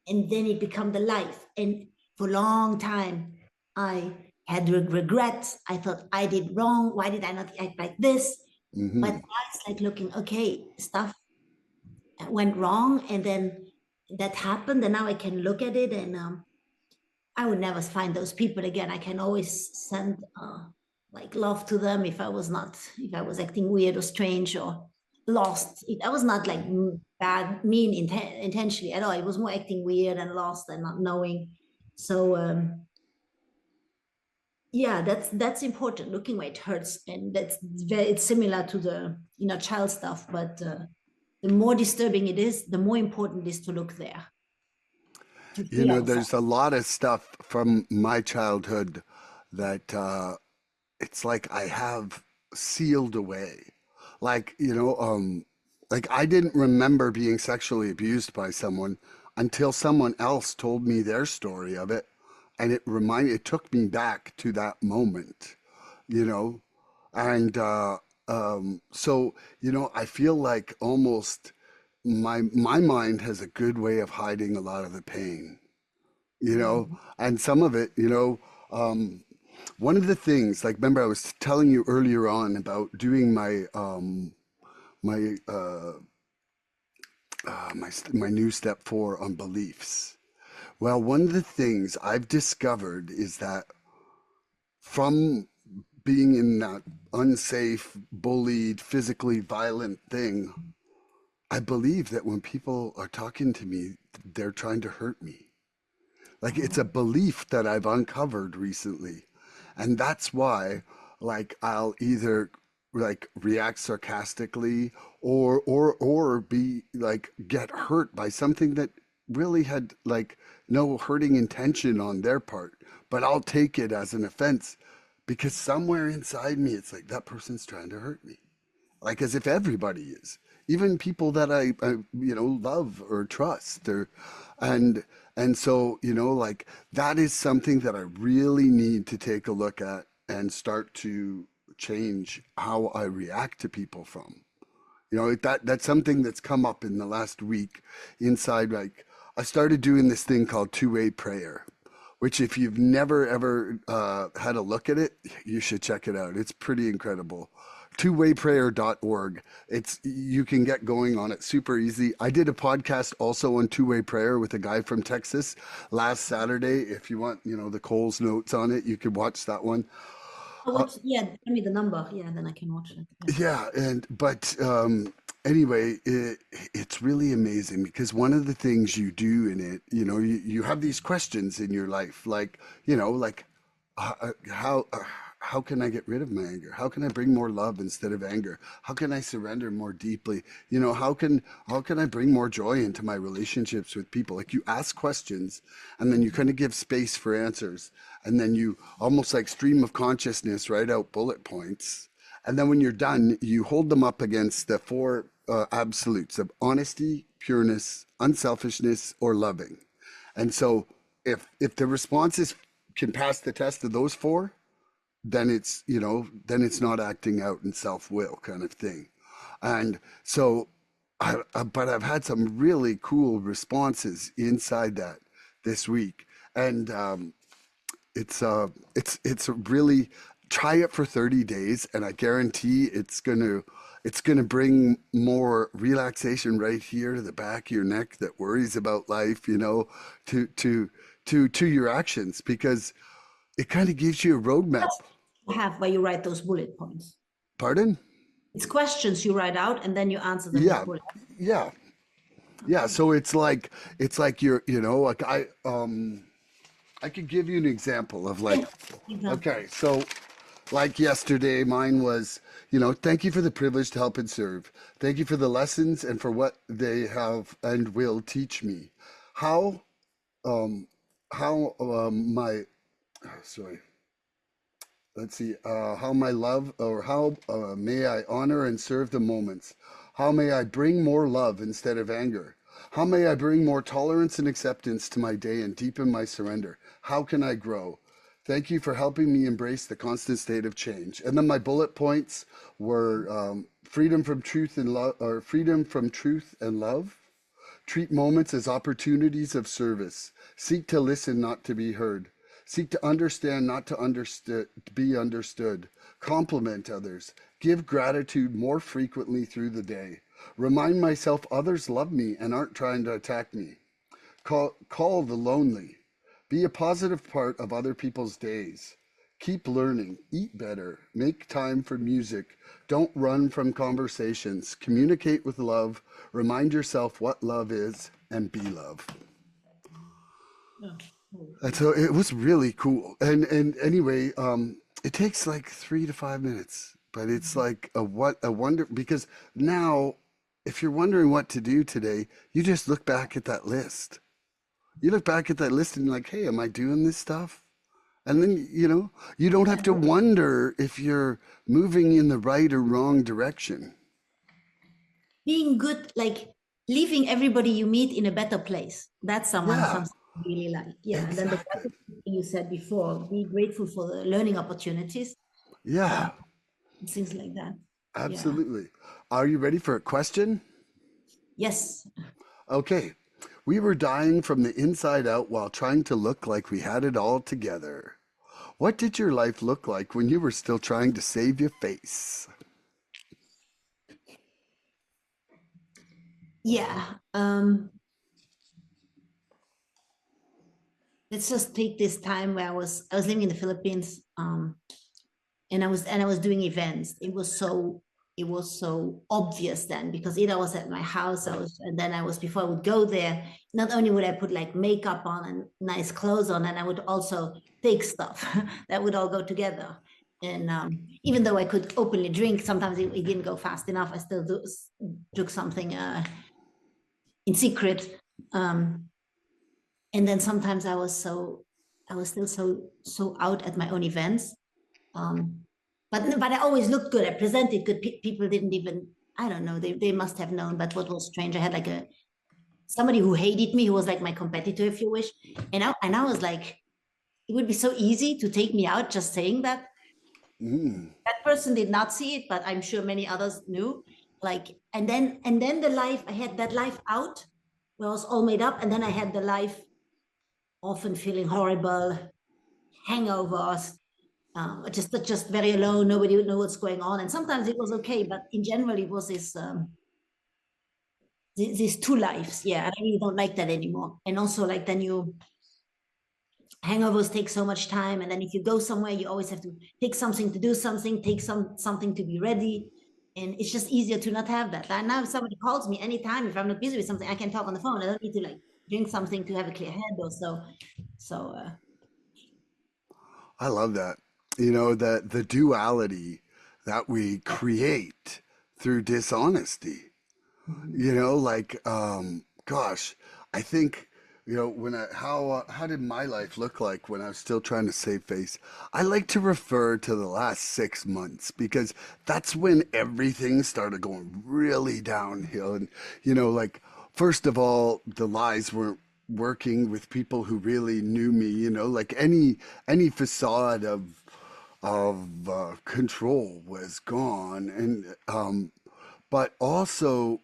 B: and then it becomes the life. And for a long time, I had regrets. I thought I did wrong. Why did I not act like this? But
A: Hmm.
B: now it's like looking, okay, stuff went wrong, and then that happened, and now I can look at it, and I would never find those people again. I can always send like love to them if I was not, if I was acting weird or strange or lost. I was not like bad, mean intentionally at all. It was more acting weird and lost and not knowing. So yeah, that's important. Looking where it hurts, and that's very, it's similar to the child stuff, but the more disturbing it is, the more important it is to look there to
A: You
B: free
A: know,
B: ourselves.
A: there's a lot of stuff from my childhood that it's like I have sealed away. Like, like I didn't remember being sexually abused by someone until someone else told me their story of it. And it took me back to that moment, you know? And so, I feel like almost my mind has a good way of hiding a lot of the pain,
B: Mhm.
A: and some of it, one of the things, like, remember I was telling you earlier on about doing my my new step 4 on beliefs. Well, one of the things I've discovered is that from being in that unsafe, bullied, physically violent thing, I believe that when people are talking to me, they're trying to hurt me. Like, it's a belief that I've uncovered recently. And that's why, like, I'll either like react sarcastically or be like get hurt by something that really had like no hurting intention on their part, but I'll take it as an offense because somewhere inside me it's like that person's trying to hurt me, like as if everybody is, even people that I love or trust, or and and so like that is something that I really need to take a look at and start to change how I react to people from. That's something that's come up in the last week inside. Like, I started doing this thing called two-way prayer, which if you've never ever had a look at it, you should check it out. It's pretty incredible. Twowayprayer.org. You can get going on it super easy. I did a podcast also on two-way prayer with a guy from Texas last Saturday. If you want, the Coles notes on it, you could watch that one.
B: Yeah, tell me the number. Yeah, then I can watch it. Yeah.
A: Yeah, but anyway, it's really amazing because one of the things you do in it, you have these questions in your life, like, like how can I get rid of my anger? How can I bring more love instead of anger? How can I surrender more deeply? How can I bring more joy into my relationships with people? Like, you ask questions and then you kind of give space for answers, and then you almost like stream of consciousness write out bullet points, and then when you're done, you hold them up against the four absolutes of honesty, pureness, unselfishness, or loving. And so if the responses can pass the test of those four, then it's not acting out in self-will kind of thing. And so but I've had some really cool responses inside that this week. And it's really, try it for 30 days and I guarantee it's gonna bring more relaxation right here to the back of your neck that worries about life, to your actions, because it kind of gives you a roadmap.
B: That's what you have where you write those bullet points.
A: Pardon?
B: It's questions you write out and then you answer them with
A: Yeah.
B: bullet.
A: Yeah. Yeah,
B: Okay.
A: so it's like you're, like I could give you an example of, like,
B: Yeah. Example.
A: okay, so like yesterday, mine was, thank you for the privilege to help and serve. Thank you for the lessons and for what they have and will teach me. How, um, my, sorry, let's see, how my love, or how may I honor and serve the moments? How may I bring more love instead of anger? How may I bring more tolerance and acceptance to my day and deepen my surrender? How can I grow? Thank you for helping me embrace the constant state of change. And then my bullet points were freedom from truth and love, or freedom from truth and love. Treat moments as opportunities of service. Seek to listen, not to be heard. Seek to understand, not to understood, be understood. Compliment others. Give gratitude more frequently through the day. Remind myself others love me and aren't trying to attack me. Call the lonely. Be a positive part of other people's days. Keep learning. Eat better. Make time for music. Don't run from conversations. Communicate with love. Remind yourself what love is and be love.
B: Oh, oh,
A: And
B: yeah.
A: so it was really cool. And anyway, it takes like 3 to 5 minutes, but it's
B: Mhm.
A: like a wonder because now, if you're wondering what to do today, you just look back at that list. You look back at that list and you're like, hey, am I doing this stuff? And then, you don't have to
B: Yeah.
A: wonder if you're moving in the right or wrong direction.
B: Being good, like leaving everybody you meet in a better place. That's someone
A: Yeah,
B: something I really like. Yeah. And then the
A: exactly.
B: gratitude thing you said before, be grateful for the learning opportunities,
A: Yeah,
B: uh, things like that. Yeah.
A: absolutely. Are you ready for a question?
B: Yes.
A: Okay. We were dying from the inside out while trying to look like we had it all together. What did your life look like when you were still trying to save your face?
B: Yeah. Let's just take this time where I was living in the Philippines. And I was doing events. It was so obvious then because either I was at my house, and then I was before I would go there. Not only would I put like makeup on and nice clothes on, and I would also take stuff that would all go together. And even though I could openly drink, sometimes it didn't go fast enough. I still took something in secret. Um, and then sometimes I was still so out at my own events, um, but I always looked good. I presented good. People didn't even, I don't know, they must have known. But what was strange, I had like a somebody who hated me, who was like my competitor, if you wish. And I was like, it would be so easy to take me out just saying that.
A: Mm,
B: That person did not see it, but I'm sure many others knew. Like, and then the life, I had that life out where I was all made up, and then I had the life often feeling horrible, hangovers, just very alone. Nobody would know what's going on, and sometimes it was okay, but in general, it was these two lives. Yeah, and I really don't like that anymore. And also, like then you hangovers take so much time, and then if you go somewhere, you always have to take something to do something, take something to be ready, and it's just easier to not have that. And now, if somebody calls me anytime, if I'm not busy with something, I can talk on the phone. I don't need to like drink something to have a clear head or so. So
A: I love that. The duality that we create through dishonesty. Gosh, I think, how did my life look like when I was still trying to save face? I like to refer to the last 6 months because that's when everything started going really downhill. And, like, first of all, the lies weren't working with people who really knew me, like any facade of control was gone. And, but also,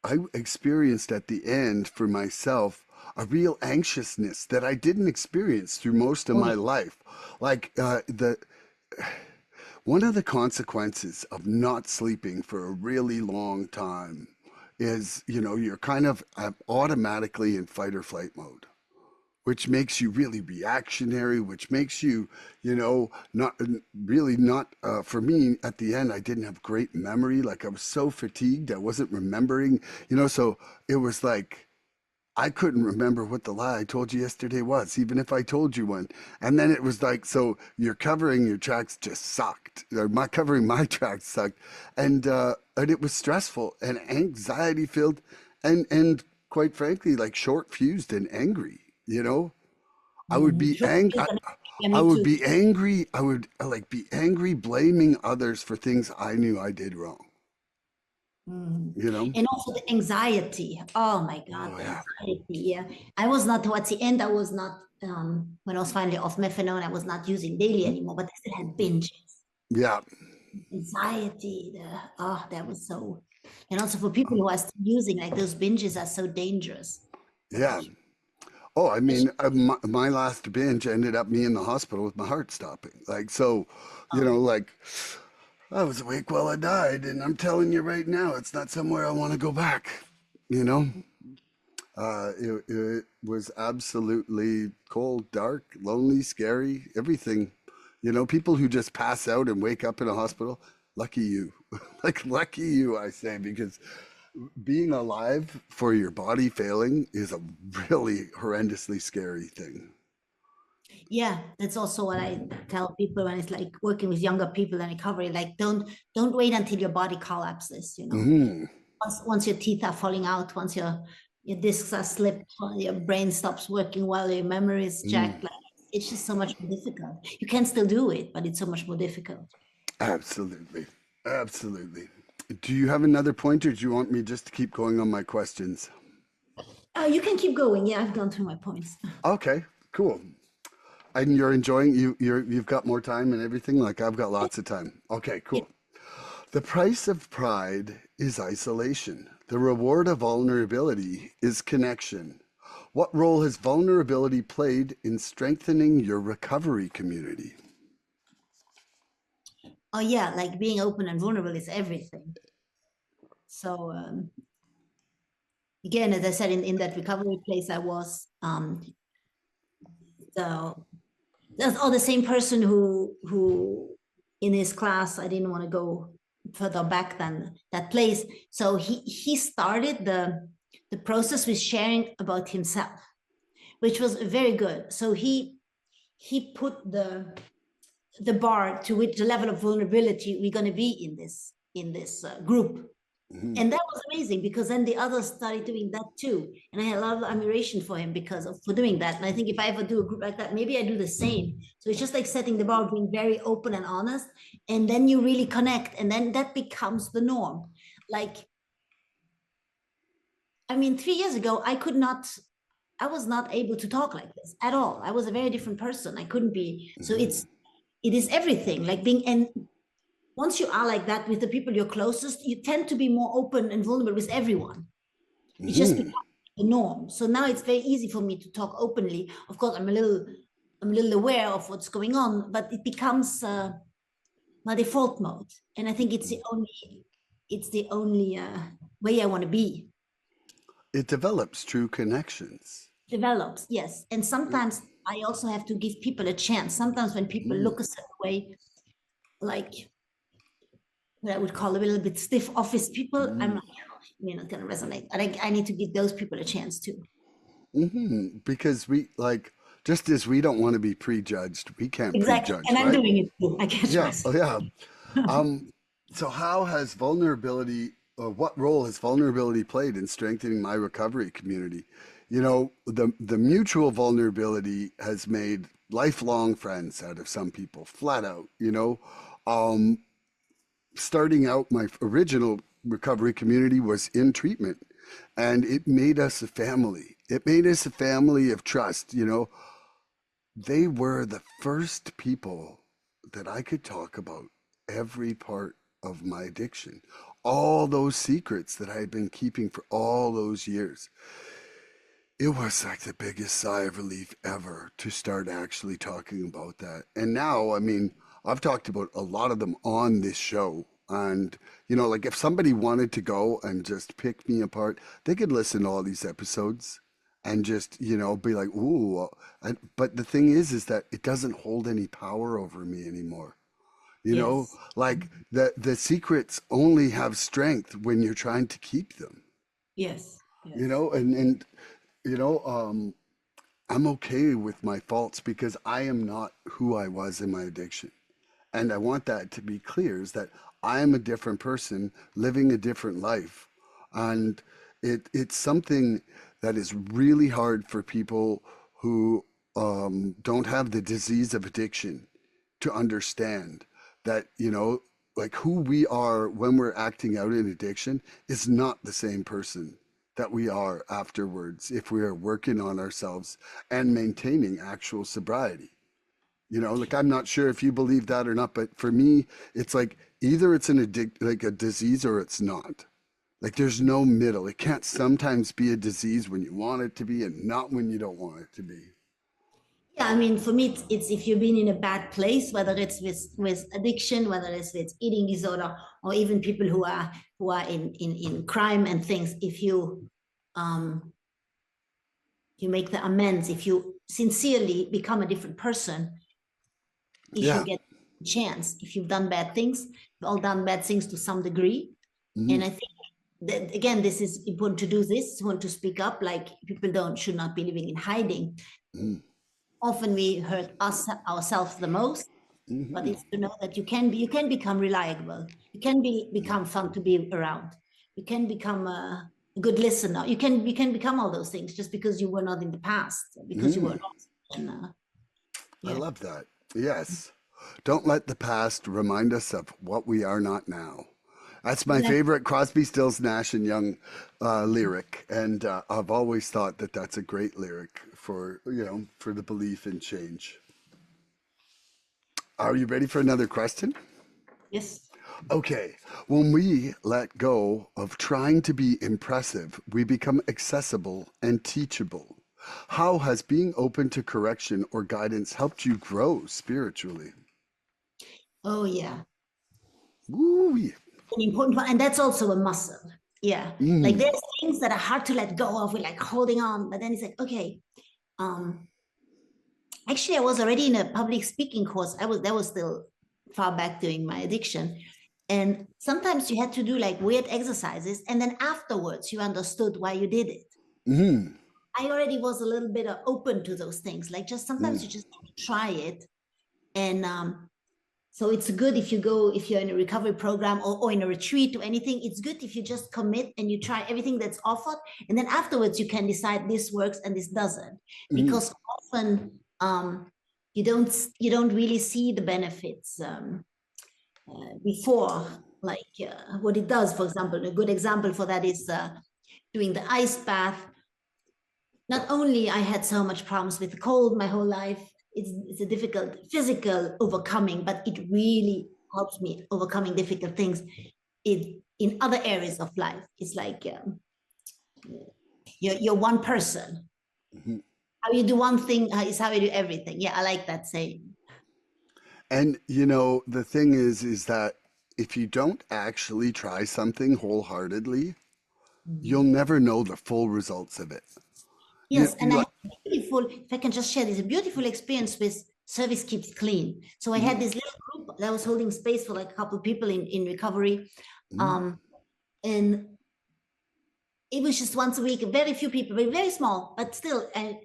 A: I experienced at the end for myself a real anxiousness that I didn't experience through most of
B: oh
A: my
B: yeah.
A: life. Like the one of the consequences of not sleeping for a really long time is, you're kind of automatically in fight or flight mode, which makes you really reactionary, which makes you, not really not, for me at the end, I didn't have great memory. Like I was so fatigued, I wasn't remembering, so it was like, I couldn't remember what the lie I told you yesterday was, even if I told you one. And then it was like, so you're covering your tracks just sucked. Or my covering my tracks sucked. And it was stressful and anxiety filled and quite frankly, like short fused and angry, I would
B: Mhm.
A: be
B: Sure. Yeah,
A: I
B: me
A: would
B: too.
A: be angry. I would like be angry, blaming others for things I knew I did wrong,
B: Mhm.
A: you know?
B: And also the anxiety. Oh my God,
A: Oh
B: the
A: yeah.
B: anxiety. Yeah. I was not towards the end, I was not, when I was finally off methadone, I was not using daily anymore, but I still had binges.
A: Yeah.
B: Anxiety. That was so. And also for people who are still using, like those binges are so dangerous.
A: Yeah. Oh, I mean, my last binge ended up me in the hospital with my heart stopping. Like, so,
B: Oh,
A: like I was awake while I died, and I'm telling you right now, it's not somewhere I want to go back. You know, it was absolutely cold, dark, lonely, scary, everything. People who just pass out and wake up in a hospital, lucky you. Like, lucky you, I say, because being alive for your body failing is a really horrendously scary thing.
B: yeah, that's also what I tell people when it's like working with younger people in recovery. Like, don't wait until your body collapses.
A: Hmm.
B: Once your teeth are falling out, once your discs are slipped, your brain stops working well, your memory is jacked. Like, it's just so much more difficult. You can still do it, but it's so much more difficult.
A: Absolutely. Absolutely. Do you have another point, or do you want me just to keep going on my questions?
B: You can keep going. Yeah, I've gone through my points.
A: Okay, cool. And you're enjoying you've got more time and everything. Like I've got lots of time. Okay,
B: Yeah.
A: cool. The price of pride is isolation. The reward of vulnerability is connection. What role has vulnerability played in strengthening your recovery community?
B: Oh yeah, like being open and vulnerable is everything. So again, as I said, in that recovery place I was, so that's all the same person who in his class I didn't want to go further back than that place. So he started the process with sharing about himself, which was very good. So he put the bar to which the level of vulnerability we're going to be in this group.
A: Mhm.
B: And that was amazing because then the others started doing that too. And I had a lot of admiration for him because of for doing that. And I think if I ever do a group like that, maybe I do the same. So it's just like setting the bar, being very open and honest. And then you really connect. And then that becomes the norm. Like, I mean, 3 years ago, I was not able to talk like this at all. I was a very different person. I couldn't be. So it is everything like being, and once you are like that with the people you're closest, you tend to be more open and vulnerable with everyone. It just
A: Mhm.
B: becomes the norm. So now it's very easy for me to talk openly. Of course, I'm a little aware of what's going on, but it becomes my default mode. And I think it's the only way I want to be.
A: It develops true connections.
B: Develops, yes. And
A: Yeah.
B: sometimes I also have to give people a chance. Sometimes when people
A: Mhm.
B: look a certain way, like what I would call a little bit stiff office people, I'm like, oh, you're not going to resonate. I need to give those people a chance too.
A: Because we like just as we don't want to be prejudged, we can't
B: Exactly.
A: prejudge,
B: And I'm
A: right?
B: doing it too. I catch
A: Yeah, oh
B: myself.
A: yeah. Um, so how has vulnerability, or what role has vulnerability played in strengthening my recovery community? The mutual vulnerability has made lifelong friends out of some people, flat out. Um, Starting out, my original recovery community was in treatment, and it made us a family. It made us a family of trust. They were the first people that I could talk about every part of my addiction, all those secrets that I had been keeping for all those years. It was like the biggest sigh of relief ever to start actually talking about that. And now, I mean, I've talked about a lot of them on this show. And, like if somebody wanted to go and just pick me apart, they could listen to all these episodes and just, be like, ooh. But the thing is that it doesn't hold any power over me anymore.
B: Yes.
A: Like the secrets only have strength when you're trying to keep them,
B: Yes.
A: you
B: Yes.
A: know, and, you know, um, I'm okay with my faults because I am not who I was in my addiction. And I want that to be clear is that I am a different person living a different life. And it's something that is really hard for people who don't have the disease of addiction to understand that, like who we are when we're acting out in addiction is not the same person that we are afterwards if we are working on ourselves and maintaining actual sobriety. Like I'm not sure if you believe that or not, but for me, it's like either it's like a disease or it's not. Like there's no middle. It can't sometimes be a disease when you want it to be and not when you don't want it to be.
B: Yeah, I mean, for me, it's if you've been in a bad place, whether it's with addiction, whether it's with eating disorder, or even people who are in crime and things. If um, you make the amends, if you sincerely become a different person, if you
A: Yeah.
B: get a chance, if you've done bad things, we've all done bad things to some degree,
A: Hmm.
B: and I think that again, this is important to do. This important to speak up. Like people don't should not be living in hiding.
A: Hmm.
B: Often we hurt us ourselves the most, but
A: Hmm.
B: it's to know that you can become reliable, you can become fun to be around, you can become a good listener, you can become all those things just because you were not in the past, because you were
A: Hmm.
B: not. And
A: I
B: yeah.
A: love that. Yes. Don't let the past remind us of what we are not now. That's my
B: Exactly.
A: favorite Crosby, Stills, Nash and Young lyric, and I've always thought that that's a great lyric for for the belief in change. Are you ready for another question?
B: Yes.
A: Okay. When we let go of trying to be impressive, we become accessible and teachable. How has being open to correction or guidance helped you grow spiritually?
B: Oh yeah,
A: Woo.
B: an important one, and that's also a muscle. Yeah, like
A: Mm.
B: there's things that are hard to let go of, we're like holding on, but then it's like, okay, um actually I was already in a public speaking course. I was That was still far back during my addiction, and sometimes you had to do like weird exercises, and then afterwards you understood why you did it.
A: Mm.
B: I already was a little bit open to those things, like just sometimes
A: Mm.
B: you just need to try it. And so it's good if you go, if you're in a recovery program, or in a retreat or anything, it's good if you just commit and you try everything that's offered, and then afterwards you can decide this works and this doesn't.
A: Mm.
B: Because often you don't really see the benefits before, like what it does. For example, a good example for that is doing the ice bath. Not only I had so much problems with the cold my whole life, it's a difficult physical overcoming, but it really helps me overcoming difficult things in other areas of life. It's like you're one person.
A: Mhm.
B: How you do one thing is how you do everything. Yeah, I like that saying.
A: And the thing is that if you don't actually try something wholeheartedly, you'll
B: Mhm.
A: never know the full results of it. You,
B: Yes, and
A: you
B: I
A: like,
B: had a beautiful, if I can just share this, a beautiful experience with Service Keeps Clean. So I had
A: mm,
B: this little group that was holding space for like a couple of people in recovery.
A: mm,
B: Um, and it was just once a week, very few people, very small, but still. And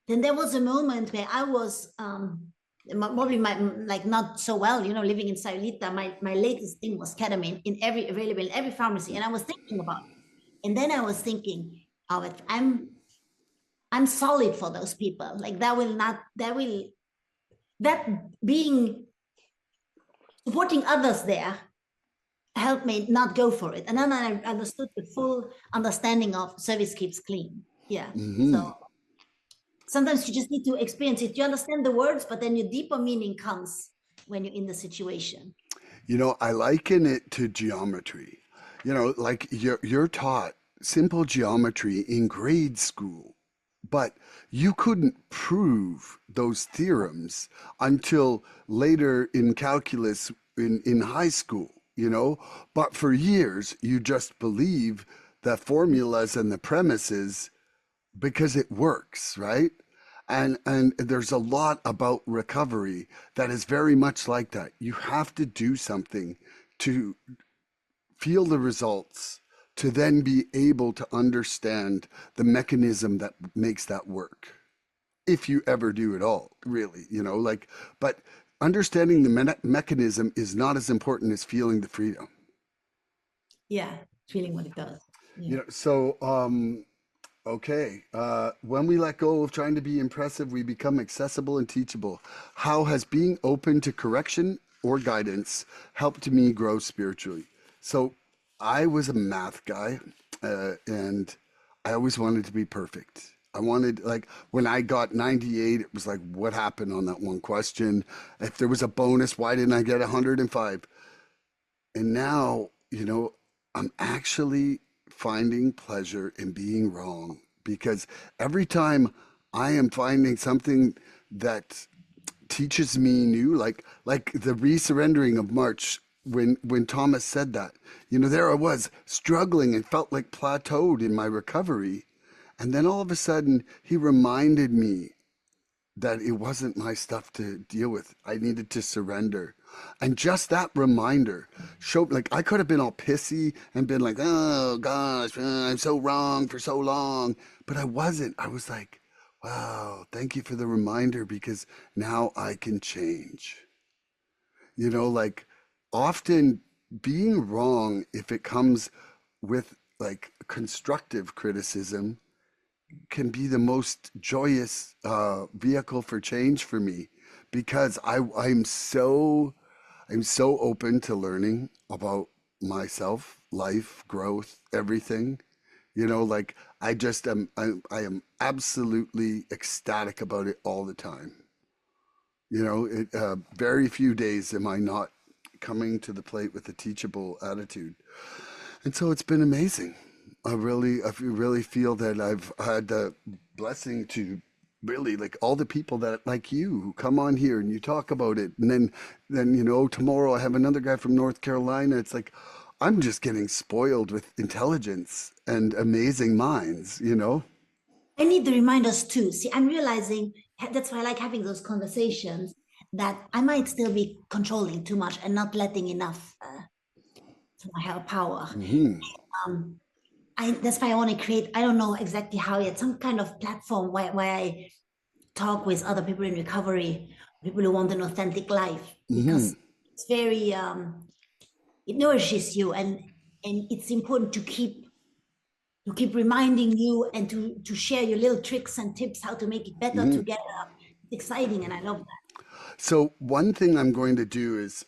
B: then there was a moment where I was probably like not so well, living in Sayulita. My latest thing was ketamine in every available in every pharmacy, and I was thinking about it. And then I was thinking, oh, I'm solid for those people. Like that being supporting others there helped me not go for it. And then I understood the full understanding of Service Keeps Clean. Yeah.
A: mm-hmm.
B: So sometimes you just need to experience it. You understand the words, but then your deeper meaning comes when you're in the situation.
A: I liken it to geometry. Like you're taught simple geometry in grade school, but you couldn't prove those theorems until later in calculus in high school, But for years, you just believe the formulas and the premises because it works, right? And there's a lot about recovery that is very much like that. You have to do something to feel the results to then be able to understand the mechanism that makes that work. If you ever do at all, really, but understanding the mechanism is not as important as feeling the freedom.
B: Yeah. Feeling what it does. Yeah.
A: Okay. When we let go of trying to be impressive, we become accessible and teachable. How has being open to correction or guidance helped me grow spiritually? So, I was a math guy, and I always wanted to be perfect. I wanted, like, when I got 98, it was like, what happened on that one question? If there was a bonus, why didn't I get 105? And now, I'm actually finding pleasure in being wrong because every time I am finding something that teaches me new, like the resurrendering of March, when Thomas said that, there I was struggling and felt like plateaued in my recovery, and then all of a sudden he reminded me that it wasn't my stuff to deal with. I needed to surrender. And just that reminder showed, like, I could have been all pissy and been like, oh gosh, I'm so wrong for so long. But I wasn't. I was like, wow, thank you for the reminder because now I can change. Like, often being wrong, if it comes with like constructive criticism, can be the most joyous vehicle for change for me because I'm so open to learning about myself, life, growth, everything. Like I am absolutely ecstatic about it all the time. Very few days am I not coming to the plate with a teachable attitude. And so it's been amazing. I really feel that I've had the blessing to really like all the people that like you who come on here and you talk about it. And then, tomorrow I have another guy from North Carolina. It's like, I'm just getting spoiled with intelligence and amazing minds.
B: I need the reminders too. See, I'm realizing that's why I like having those conversations, that I might still be controlling too much and not letting enough to my higher power. Um, that's why I want to create, I don't know exactly how yet, some kind of platform where I talk with other people in recovery, people who want an authentic life, because it's very, it nourishes you, and it's important to keep reminding you and to share your little tricks and tips how to make it better together. It's exciting, and I love that.
A: So one thing I'm going to do is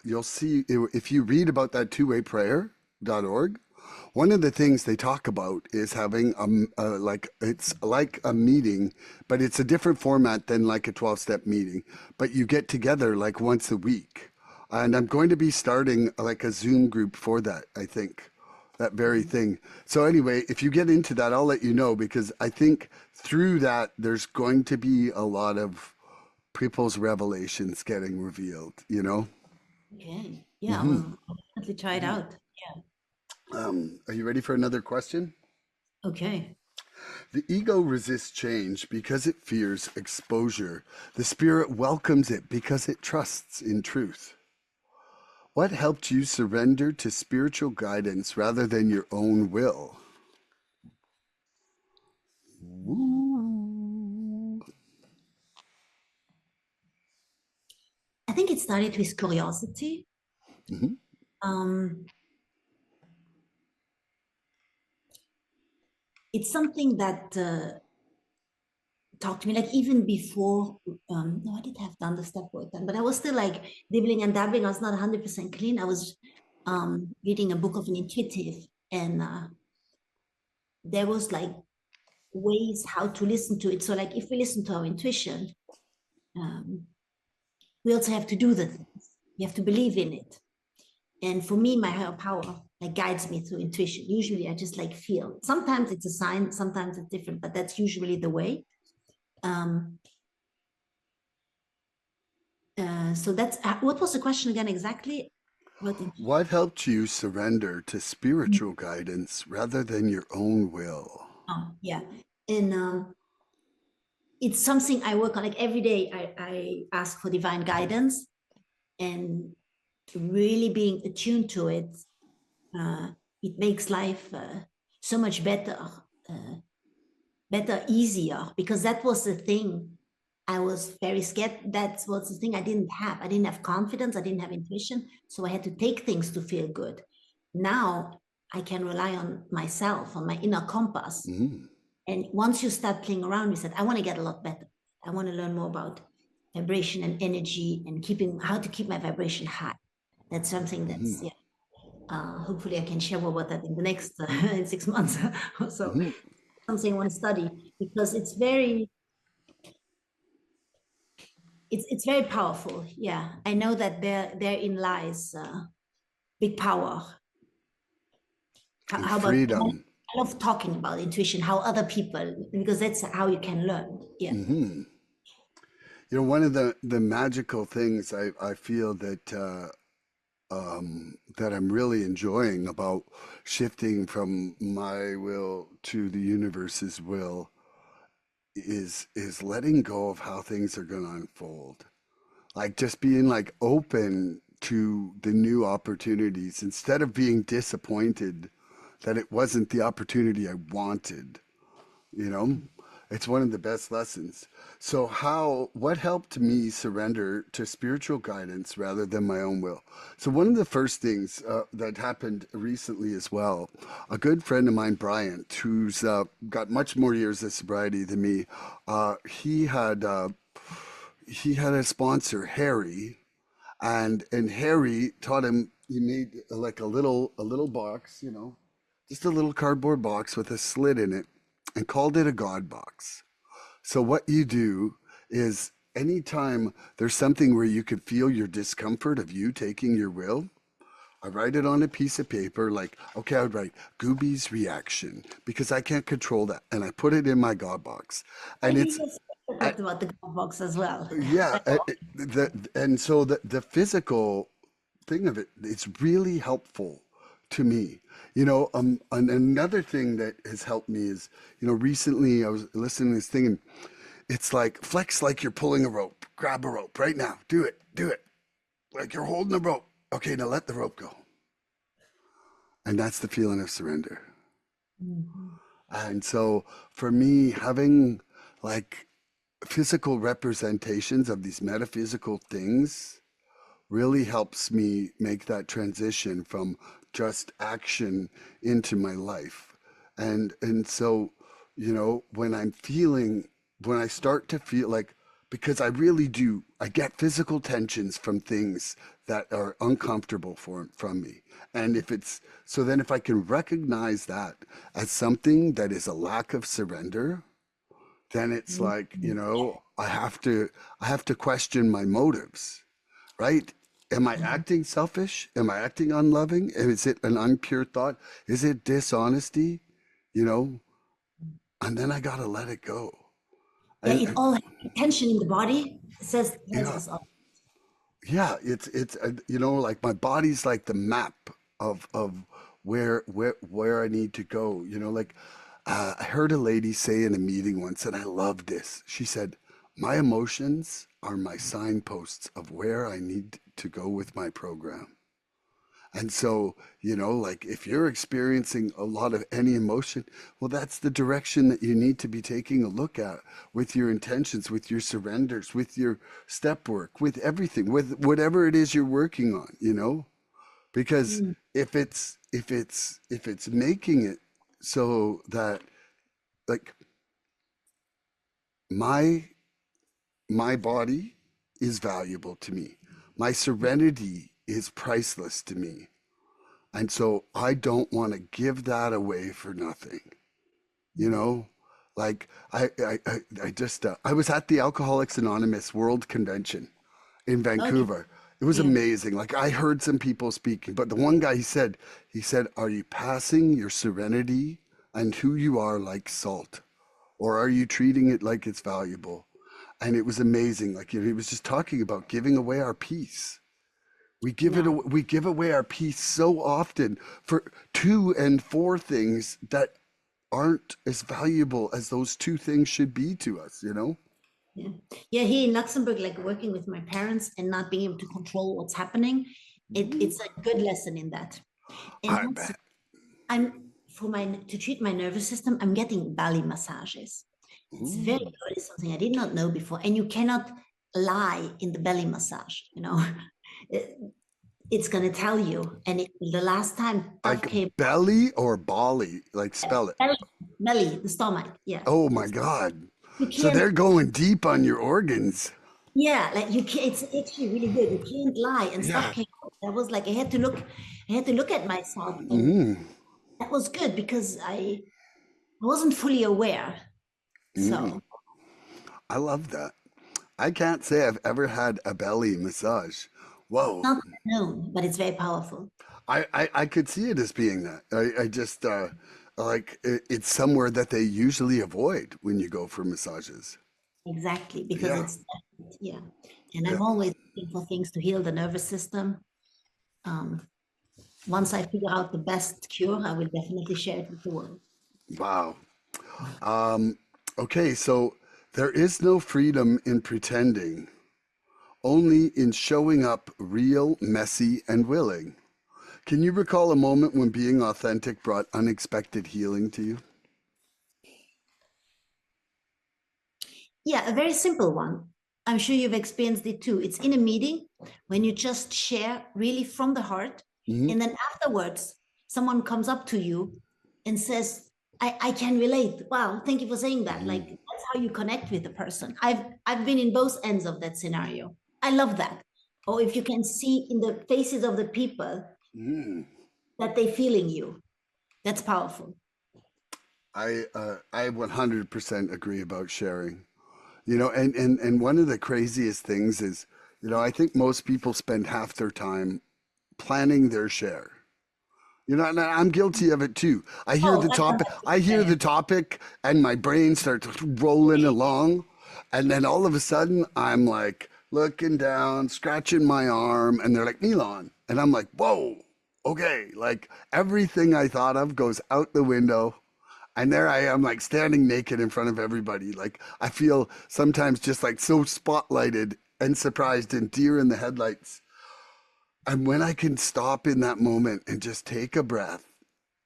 A: you'll see if you read about that two-way prayer.org, one of the things they talk about is having like it's like a meeting, but it's a different format than like a 12-step meeting. But you get together like once a week. And I'm going to be starting like a Zoom group for that, I think. That very thing. So anyway, if you get into that, I'll let you know because I think through that there's going to be a lot of people's revelations getting revealed.
B: Okay. Yeah, I'll definitely try it out. Yeah.
A: Are you ready for another question?
B: Okay.
A: The ego resists change because it fears exposure. The spirit welcomes it because it trusts in truth. What helped you surrender to spiritual guidance rather than your own will? Woo.
B: I think it started with curiosity.
A: Mhm.
B: Um, it's something that talked to me, like even before. No, I did have done the step work then, but I was still like dibbling and dabbling. I was not 100% clean. I was reading a book of an intuitive, and there was like ways how to listen to it. So, like, if we listen to our intuition, um, we also have to do the things. We have to believe in it. And for me, my higher power like guides me through intuition. Usually, I just like feel. Sometimes it's a sign, sometimes it's different, but that's usually the way. Um, so that's what was the question again exactly? What?
A: What helped you surrender to spiritual guidance rather than your own will?
B: Oh, yeah, and it's something I work on. Like every day, I ask for divine guidance and really being attuned to it. Uh, it makes life so much better, uh, easier, because that was the thing. I was very scared. That was the thing I didn't have. I didn't have confidence. I didn't have intuition. So I had to take things to feel good. Now I can rely on myself, on my inner compass.
A: Mhm.
B: And once you start playing around with it, I want to get a lot better. I want to learn more about vibration and energy and keeping how to keep my vibration high. That's something that's, yeah. Hopefully, I can share more about that in the next in 6 months or so. Something I want to study because it's very powerful. Yeah, I know that therein lies big power. How,
A: and
B: how about,
A: freedom.
B: I love talking about intuition, how other people, because that's how you can learn. Yeah.
A: You know, one of the magical things I feel that I'm really enjoying about shifting from my will to the universe's will is letting go of how things are going to unfold. Like just being like open to the new opportunities instead of being disappointed that it wasn't the opportunity I wanted, you know? It's one of the best lessons. So what helped me surrender to spiritual guidance rather than my own will? So one of the first things that happened recently as well, a good friend of mine, Bryant, who's got much more years of sobriety than me, uh, he had uh, he had a sponsor, Harry, and Harry taught him. He made like a little box, just a little cardboard box with a slit in it, and called it a God box. So what you do is anytime there's something where you could feel your discomfort of you taking your will, I write it on a piece of paper, like, okay, I would write Gubi's reaction because I can't control that. And I put it in my God box.
B: I
A: And
B: think
A: it's,
B: that's
A: I,
B: talked about the box as well.
A: yeah. And so the physical thing of it, it's really helpful to me. And another thing that has helped me is, recently I was listening to this thing and it's like flex like you're pulling a rope. Grab a rope right now. Do it. Do it. Like you're holding a rope. Okay, now let the rope go. And that's the feeling of surrender.
B: Mhm.
A: And so for me, having like physical representations of these metaphysical things really helps me make that transition from just action into my life. And so, when I start to feel like, because I really do, I get physical tensions from things that are uncomfortable from me. And if I can recognize that as something that is a lack of surrender, then it's like, I have to question my motives, right? Am I acting selfish? Am I acting unloving? Is it an unpure thought? Is it dishonesty? You know, and then I gotta let it go.
B: Yeah,
A: And
B: it all tension in the body says tells
A: yeah,
B: us all.
A: yeah, it's like my body's like the map of where I need to go. Like I heard a lady say in a meeting once, and I love this. She said, "My emotions are my signposts of where I need to go with my program." And so, like if you're experiencing a lot of any emotion, well, that's the direction that you need to be taking a look at with your intentions, with your surrenders, with your step work, with everything, with whatever it is you're working on, because
B: Mm.
A: if it's making it so that like my my body is valuable to me, my serenity is priceless to me. And so I don't want to give that away for nothing, you know? Like I was at the Alcoholics Anonymous World Convention in
B: Okay.
A: Vancouver. It was
B: Yeah.
A: amazing. Like I heard some people speaking, but the one guy he said, "Are you passing your serenity and who you are like salt, or are you treating it like it's valuable?" And it was amazing. Like he was just talking about giving away our peace.
B: Yeah.
A: We give away our peace so often for two and four things that aren't as valuable as those two things should be to us.
B: Yeah. Yeah. Here in Luxembourg, like working with my parents and not being able to control what's happening, it's a good lesson in that. And
A: I
B: also,
A: bet.
B: I'm for my to treat my nervous system, I'm getting belly massages. It's very
A: Ooh.
B: good. It's something I did not know before. And you cannot lie in the belly massage. It's going to tell you. And the last time stuff
A: Like
B: came,
A: belly or Bali, like spell it.
B: belly, belly, the stomach. Yeah.
A: Oh my God.
B: You
A: So
B: can't,
A: they're going deep on your organs.
B: yeah, like you can't, it's actually really good. You can't lie and stuff
A: Yeah.
B: came out. That was like, I had to look at myself. And that was good because I wasn't fully aware. So
A: I love that. I can't say I've ever had a belly massage. Whoa.
B: not known, but it's very powerful.
A: I could see it as being that. I just like it's somewhere that they usually avoid when you go for massages.
B: Exactly, because
A: Yeah,
B: it's, yeah. And
A: yeah.
B: I'm always looking for things to heal the nervous system. Um, Once I figure out the best cure, I will definitely share it with the world.
A: Wow. Okay, so there is no freedom in pretending, only in showing up real, messy, and willing. Can you recall a moment when being authentic brought unexpected healing to you?
B: Yeah, a very simple one. I'm sure you've experienced it too. It's in a meeting when you just share really from the heart.
A: Hmm.
B: And then afterwards, someone comes up to you and says, I can relate. Wow, thank you for saying that. Like that's how you connect with the person. I've been in both ends of that scenario. I love that. Or if you can see in the faces of the people
A: Mm.
B: that they feeling you, that's powerful.
A: I 100% agree about sharing. You know, and one of the craziest things is, you know, I think most people spend half their time planning their share. You know, and I'm guilty of it too.
B: Oh, that's 100%.
A: I hear the topic, and my brain starts rolling along, and then all of a sudden I'm like looking down, scratching my arm, and they're like Milan, and I'm like, whoa, okay, like everything I thought of goes out the window. And there I am, like standing naked in front of everybody. Like I feel sometimes just like so spotlighted and surprised and deer in the headlights. And when I can stop in that moment and just take a breath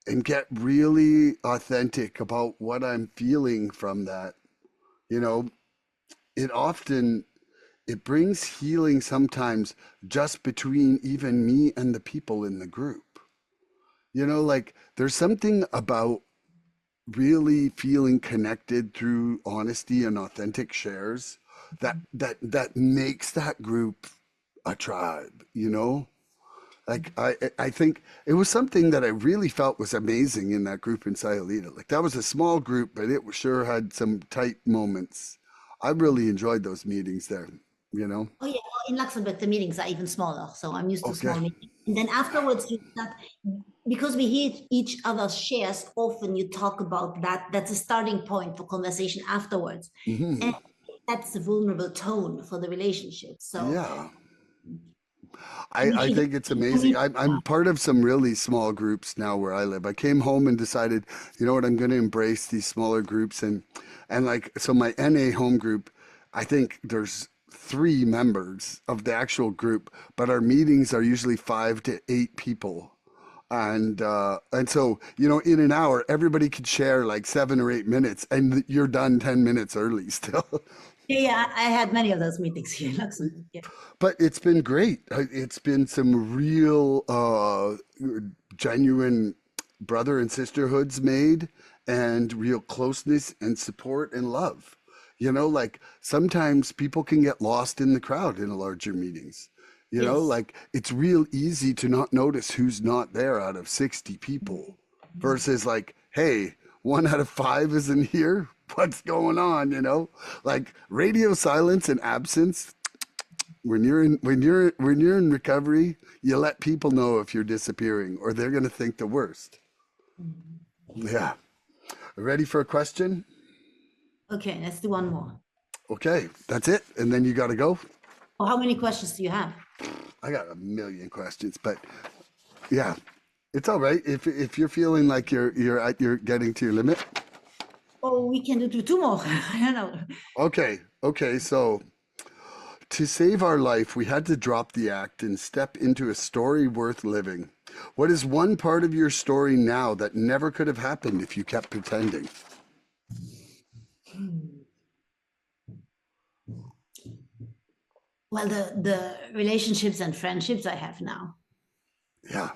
A: and get really authentic about what I'm feeling from that, you know, it often it brings healing sometimes just between even me and the people in the group. You know, like there's something about really feeling connected through honesty and authentic shares that makes that group a tribe, you know? Like I think it was something that I really felt was amazing in that group in Sayulita. Like that was a small group, but it sure had some tight moments. I really enjoyed those meetings there, you know?
B: Oh yeah, well, in Luxembourg the meetings are even smaller, so I'm used to
A: Okay.
B: small meetings. And then afterwards, you start, because we hear each other's shares. Often you talk about that. That's a starting point for conversation afterwards,
A: Hmm.
B: and that's a vulnerable tone for the relationship. So
A: Yeah.
B: we
A: I
B: should
A: think it's amazing.
B: meet.
A: I'm part of some really small groups now where I live. I came home and decided, you know what, I'm going to embrace these smaller groups and like so my NA home group, I think there's 3 members of the actual group, but our meetings are usually 5 to 8 people. And so, you know, in an hour, everybody could share like 7 or 8 minutes, and you're done 10 minutes early still.
B: Yeah, yeah, I had many of those meetings here in Luxembourg. Yeah.
A: But it's been great. It's been some real, genuine brother and sisterhoods made, and real closeness and support and love. You know, like sometimes people can get lost in the crowd in larger meetings. You know,
B: Yes.
A: like it's real easy to not notice who's not there out of 60 people versus like, hey, 1 out of 5 isn't here. What's going on? You know, like radio silence and absence when you're in recovery, you let people know if you're disappearing, or they're going to think the worst. Yeah. Ready for a question?
B: Okay, let's do one more.
A: Okay, that's it. And then you got to go.
B: Oh, how many questions do you have?
A: I got a million questions, but yeah, it's all right. If you're feeling like you're getting to your limit.
B: Oh, we can do two more. I don't know.
A: Okay. So to save our life, we had to drop the act and step into a story worth living. What is one part of your story now that never could have happened if you kept pretending?
B: Well, the relationships and friendships I have now.
A: Yeah.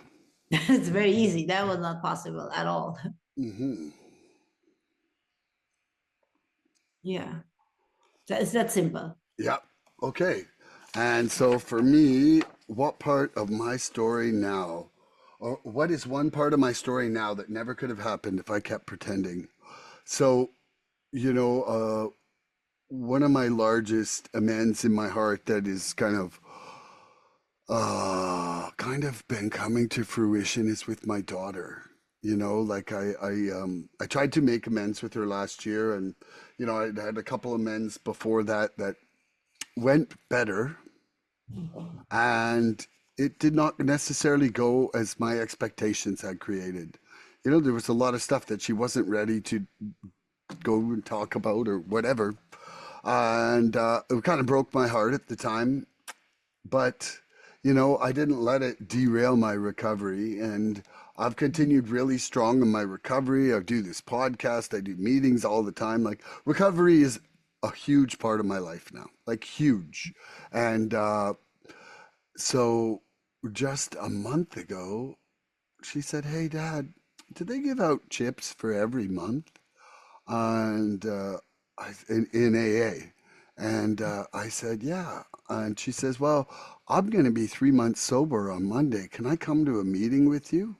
B: It's very easy. That was not possible at all.
A: Hmm.
B: Yeah, it's that simple.
A: Yeah. Okay. And so for me, what part of my story now, or what is one part of my story now that never could have happened if I kept pretending? So, you know, one of my largest amends in my heart that is kind of Kind of been coming to fruition is with my daughter. You know, like I tried to make amends with her last year, and you know, I had a couple amends before that that went better, and it did not necessarily go as my expectations had created. You know, there was a lot of stuff that she wasn't ready to go and talk about or whatever, and it kind of broke my heart at the time. But you know, I didn't let it derail my recovery, and I've continued really strong in my recovery. I do this podcast, I do meetings all the time. Like, recovery is a huge part of my life now, like huge. And so just a month ago, she said, "Hey, Dad, did they give out chips for every month?" And in AA. And I said, "Yeah." And she says, "Well, I'm going to be 3 months sober on Monday. Can I come to a meeting with you?"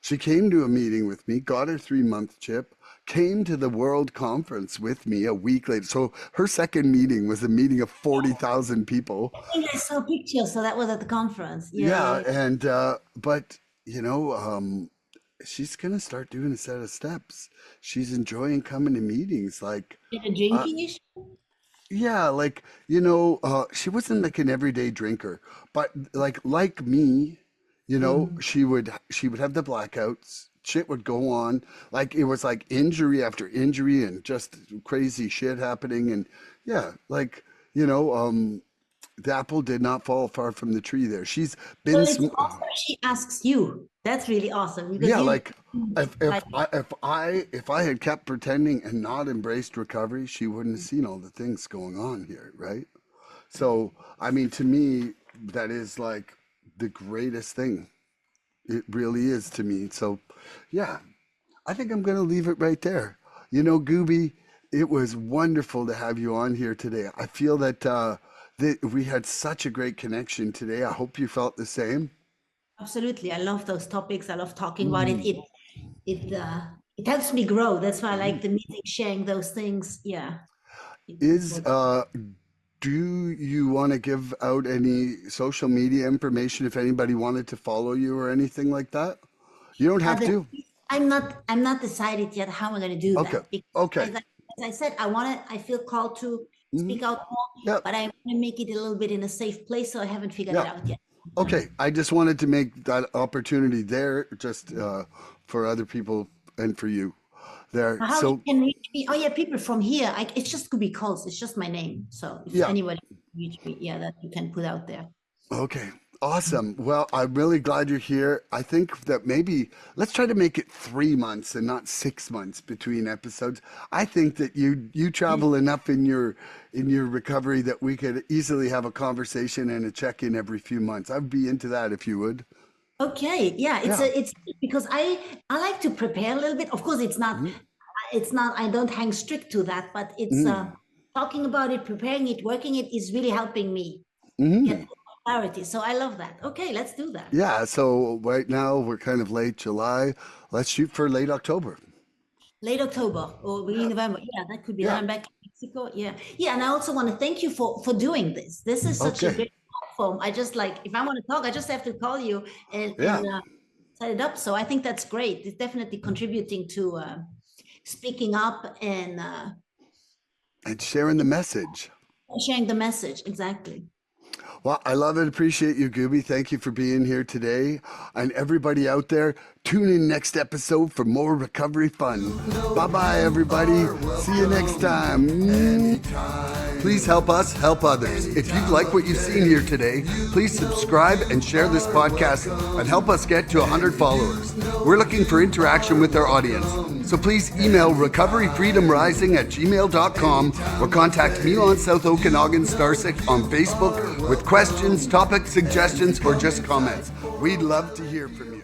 A: She came to a meeting with me, got her 3 month chip, came to the World Conference with me a week later. So her second meeting was a meeting of 40,000 people.
B: I think I saw pictures, so that was at the conference. Yeah,
A: Yeah.
B: yeah,
A: And, but, you know, she's going to start doing a set of steps. She's enjoying coming to meetings. Like,
B: yeah. A
A: uh,
B: drinking issue?
A: yeah, like, you know, she wasn't like an everyday drinker, but like me, you know,
B: Mhm.
A: she would have the blackouts. Shit would go on. Like, it was like injury after injury and just crazy shit happening. And yeah, like, you know, the apple did not fall far from the tree there. She's
B: So
A: been
B: it's
A: some,
B: awesome she asks you. That's really awesome because
A: yeah,
B: you
A: like
B: like
A: if I had kept pretending and not embraced recovery, she wouldn't have seen all the things going on here, right? So, I mean, to me, that is like the greatest thing. It really is to me. So, yeah, I think I'm going to leave it right there. You know, Gooby, it was wonderful to have you on here today. I feel that we had such a great connection today. I hope you felt the same.
B: absolutely. I love those topics. I love talking about it.
A: Mm.
B: It helps me grow. That's why I like the meeting, sharing those things. Yeah, it's
A: Is
B: what.
A: Do you want to give out any social media information if anybody wanted to follow you or anything like that? You don't have
B: The,
A: to.
B: I'm not decided yet how I'm going to do
A: Okay.
B: that because
A: Okay.
B: as I said, I feel called to
A: Hmm.
B: speak out more,
A: Yep.
B: but I want to make it a little bit in a safe place. So I haven't figured it
A: Yeah.
B: out yet.
A: Okay. I just wanted to make that opportunity there just for other people and for you there.
B: How you
A: So,
B: can reach me? Oh yeah, people from here. It's just Gubi calls. It's just my name. So if
A: yeah.
B: anybody can reach me, yeah, that you can put out there.
A: Okay. Awesome. Well, I'm really glad you're here. I think that maybe let's try to make it 3 months and not 6 months between episodes. I think that you travel enough in your recovery that we could easily have a conversation and a check-in every few months. I'd be into that if you would.
B: Okay, yeah,
A: Yeah.
B: it's because I like to prepare a little bit. Of course,
A: Hmm.
B: it's not I don't hang strict to that, but it's
A: Hmm.
B: talking about it, preparing it, working it is really helping me get
A: Hmm.
B: clarity. So I love that. Okay, let's do that.
A: Yeah. So right now we're kind of late July. Let's shoot for late October.
B: Late October or beginning
A: Yeah.
B: November. Yeah, that could be. Then
A: Yeah.
B: I'm back in Mexico. Yeah, yeah, and I also want to thank you for doing this. This is such a
A: Okay.
B: great platform. I just like if I want to talk, I just have to call you
A: Yeah.
B: and set it up. So I think that's great. It's definitely contributing to speaking up and
A: And sharing the message.
B: sharing the message. Exactly.
A: Well, I love and appreciate you, Gooby. Thank you for being here today. And everybody out there, tune in next episode for more recovery fun. Bye bye, everybody. See you next time. Please help us help others. If you like what you've seen here today, please subscribe and share this podcast and help us get to 100 followers. We're looking for interaction with our audience. So please email recoveryfreedomrising@gmail.com or contact Milan Starcic on Facebook with questions, topic suggestions, or just comments. We'd love to hear from you.